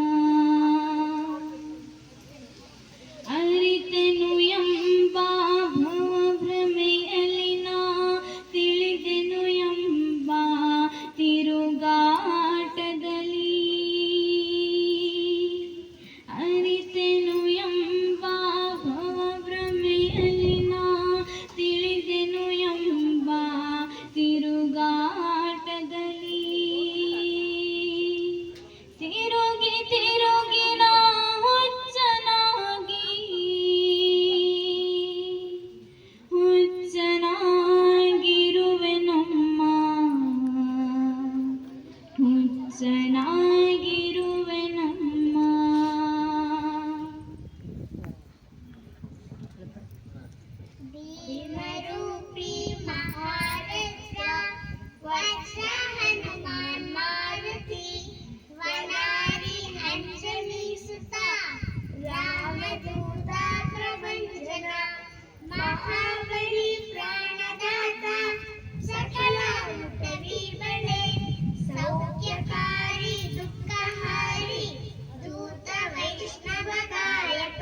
ಅರಿತೆನು ಎಂಬ ಭ್ರಮೆಯಲ್ಲಿ ನಾ ತಿಳಿದೆನು ಎಂಬ ತಿರುಗಾಟದಲ್ಲಿ ಅರಿತೆನು ಎಂಬ ಭ್ರಮೆಯಲ್ಲಿ ನಾ ತಿಳಿದೆನು ಎಂಬ ತಿರುಗಾಟದಲ್ಲಿ ತಿರುಗಿ ತಿರುಗಿ ನಾ ಹುಚ್ಚನಾಗಿ ಹುಚ್ಚನಾಗಿರುವೆ ನಮ್ಮ ಹುಚ್ಚನಾಗಿರುವೆ ನಮ್ಮ ಭೀಮರೂಪಿ ಮಹಾರಥ ವಜ್ರ ಹನುಮಾನ್ ಮಾರುತಿ ವನಾರಿ ಅಂಜನಿ ಸುತ ರಾಮದೂತ ಪ್ರಭಂಜನ ಮಹಾಬಲಿ ಪ್ರಾಣದಾತ ಸಕಲ ವಿಬಳೆ ಸೌಖ್ಯಕಾರಿ ದುಃಖಹಾರಿ ದೂತ ವೈಷ್ಣವ ಗಾಯಕ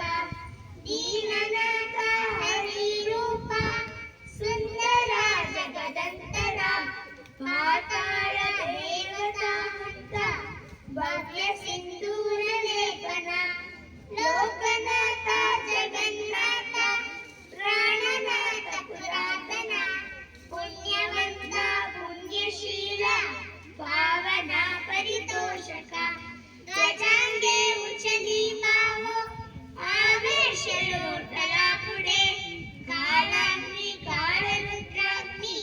ದೀನನಾಥ ಹರಿ ರೂಪ ಸುಂದರ ಜಗದಂತರ ಪಾತಾಳ ದೇವತಾ ಹಂತ ಭವ್ಯ ಸಿಂಧೂರ ಲೇಖನ ಲೋಕನಾಥ ಜಗನ್ನಾಥ ಪ್ರಾಣನಾಥ ಪುರಾತನ ಪುಣ್ಯವಂತ ಪುಣ್ಯಶೀಲ ಪಾವನ ಪರಿತೋಷಕ ಗಜಾಂಗೆ ಉಚ್ಚನಿ ಬಾವೋ ಆವೇಶ ಲೋಟಲ ಪುಡೆ ಕಾಲಾಗ್ನಿ ಕಾಳರುದ್ರಾಗ್ನಿ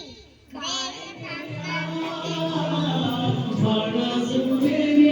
ಬಹಳ ಸುಂದರಿ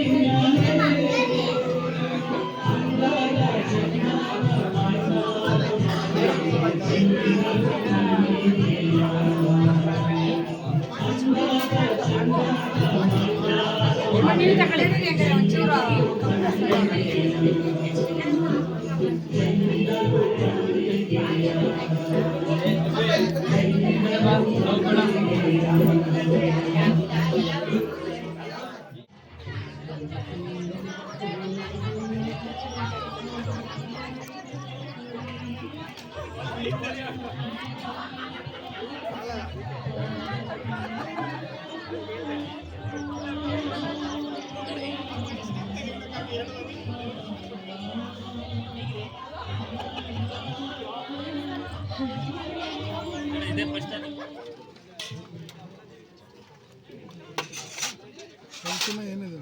ಏನಿದೆ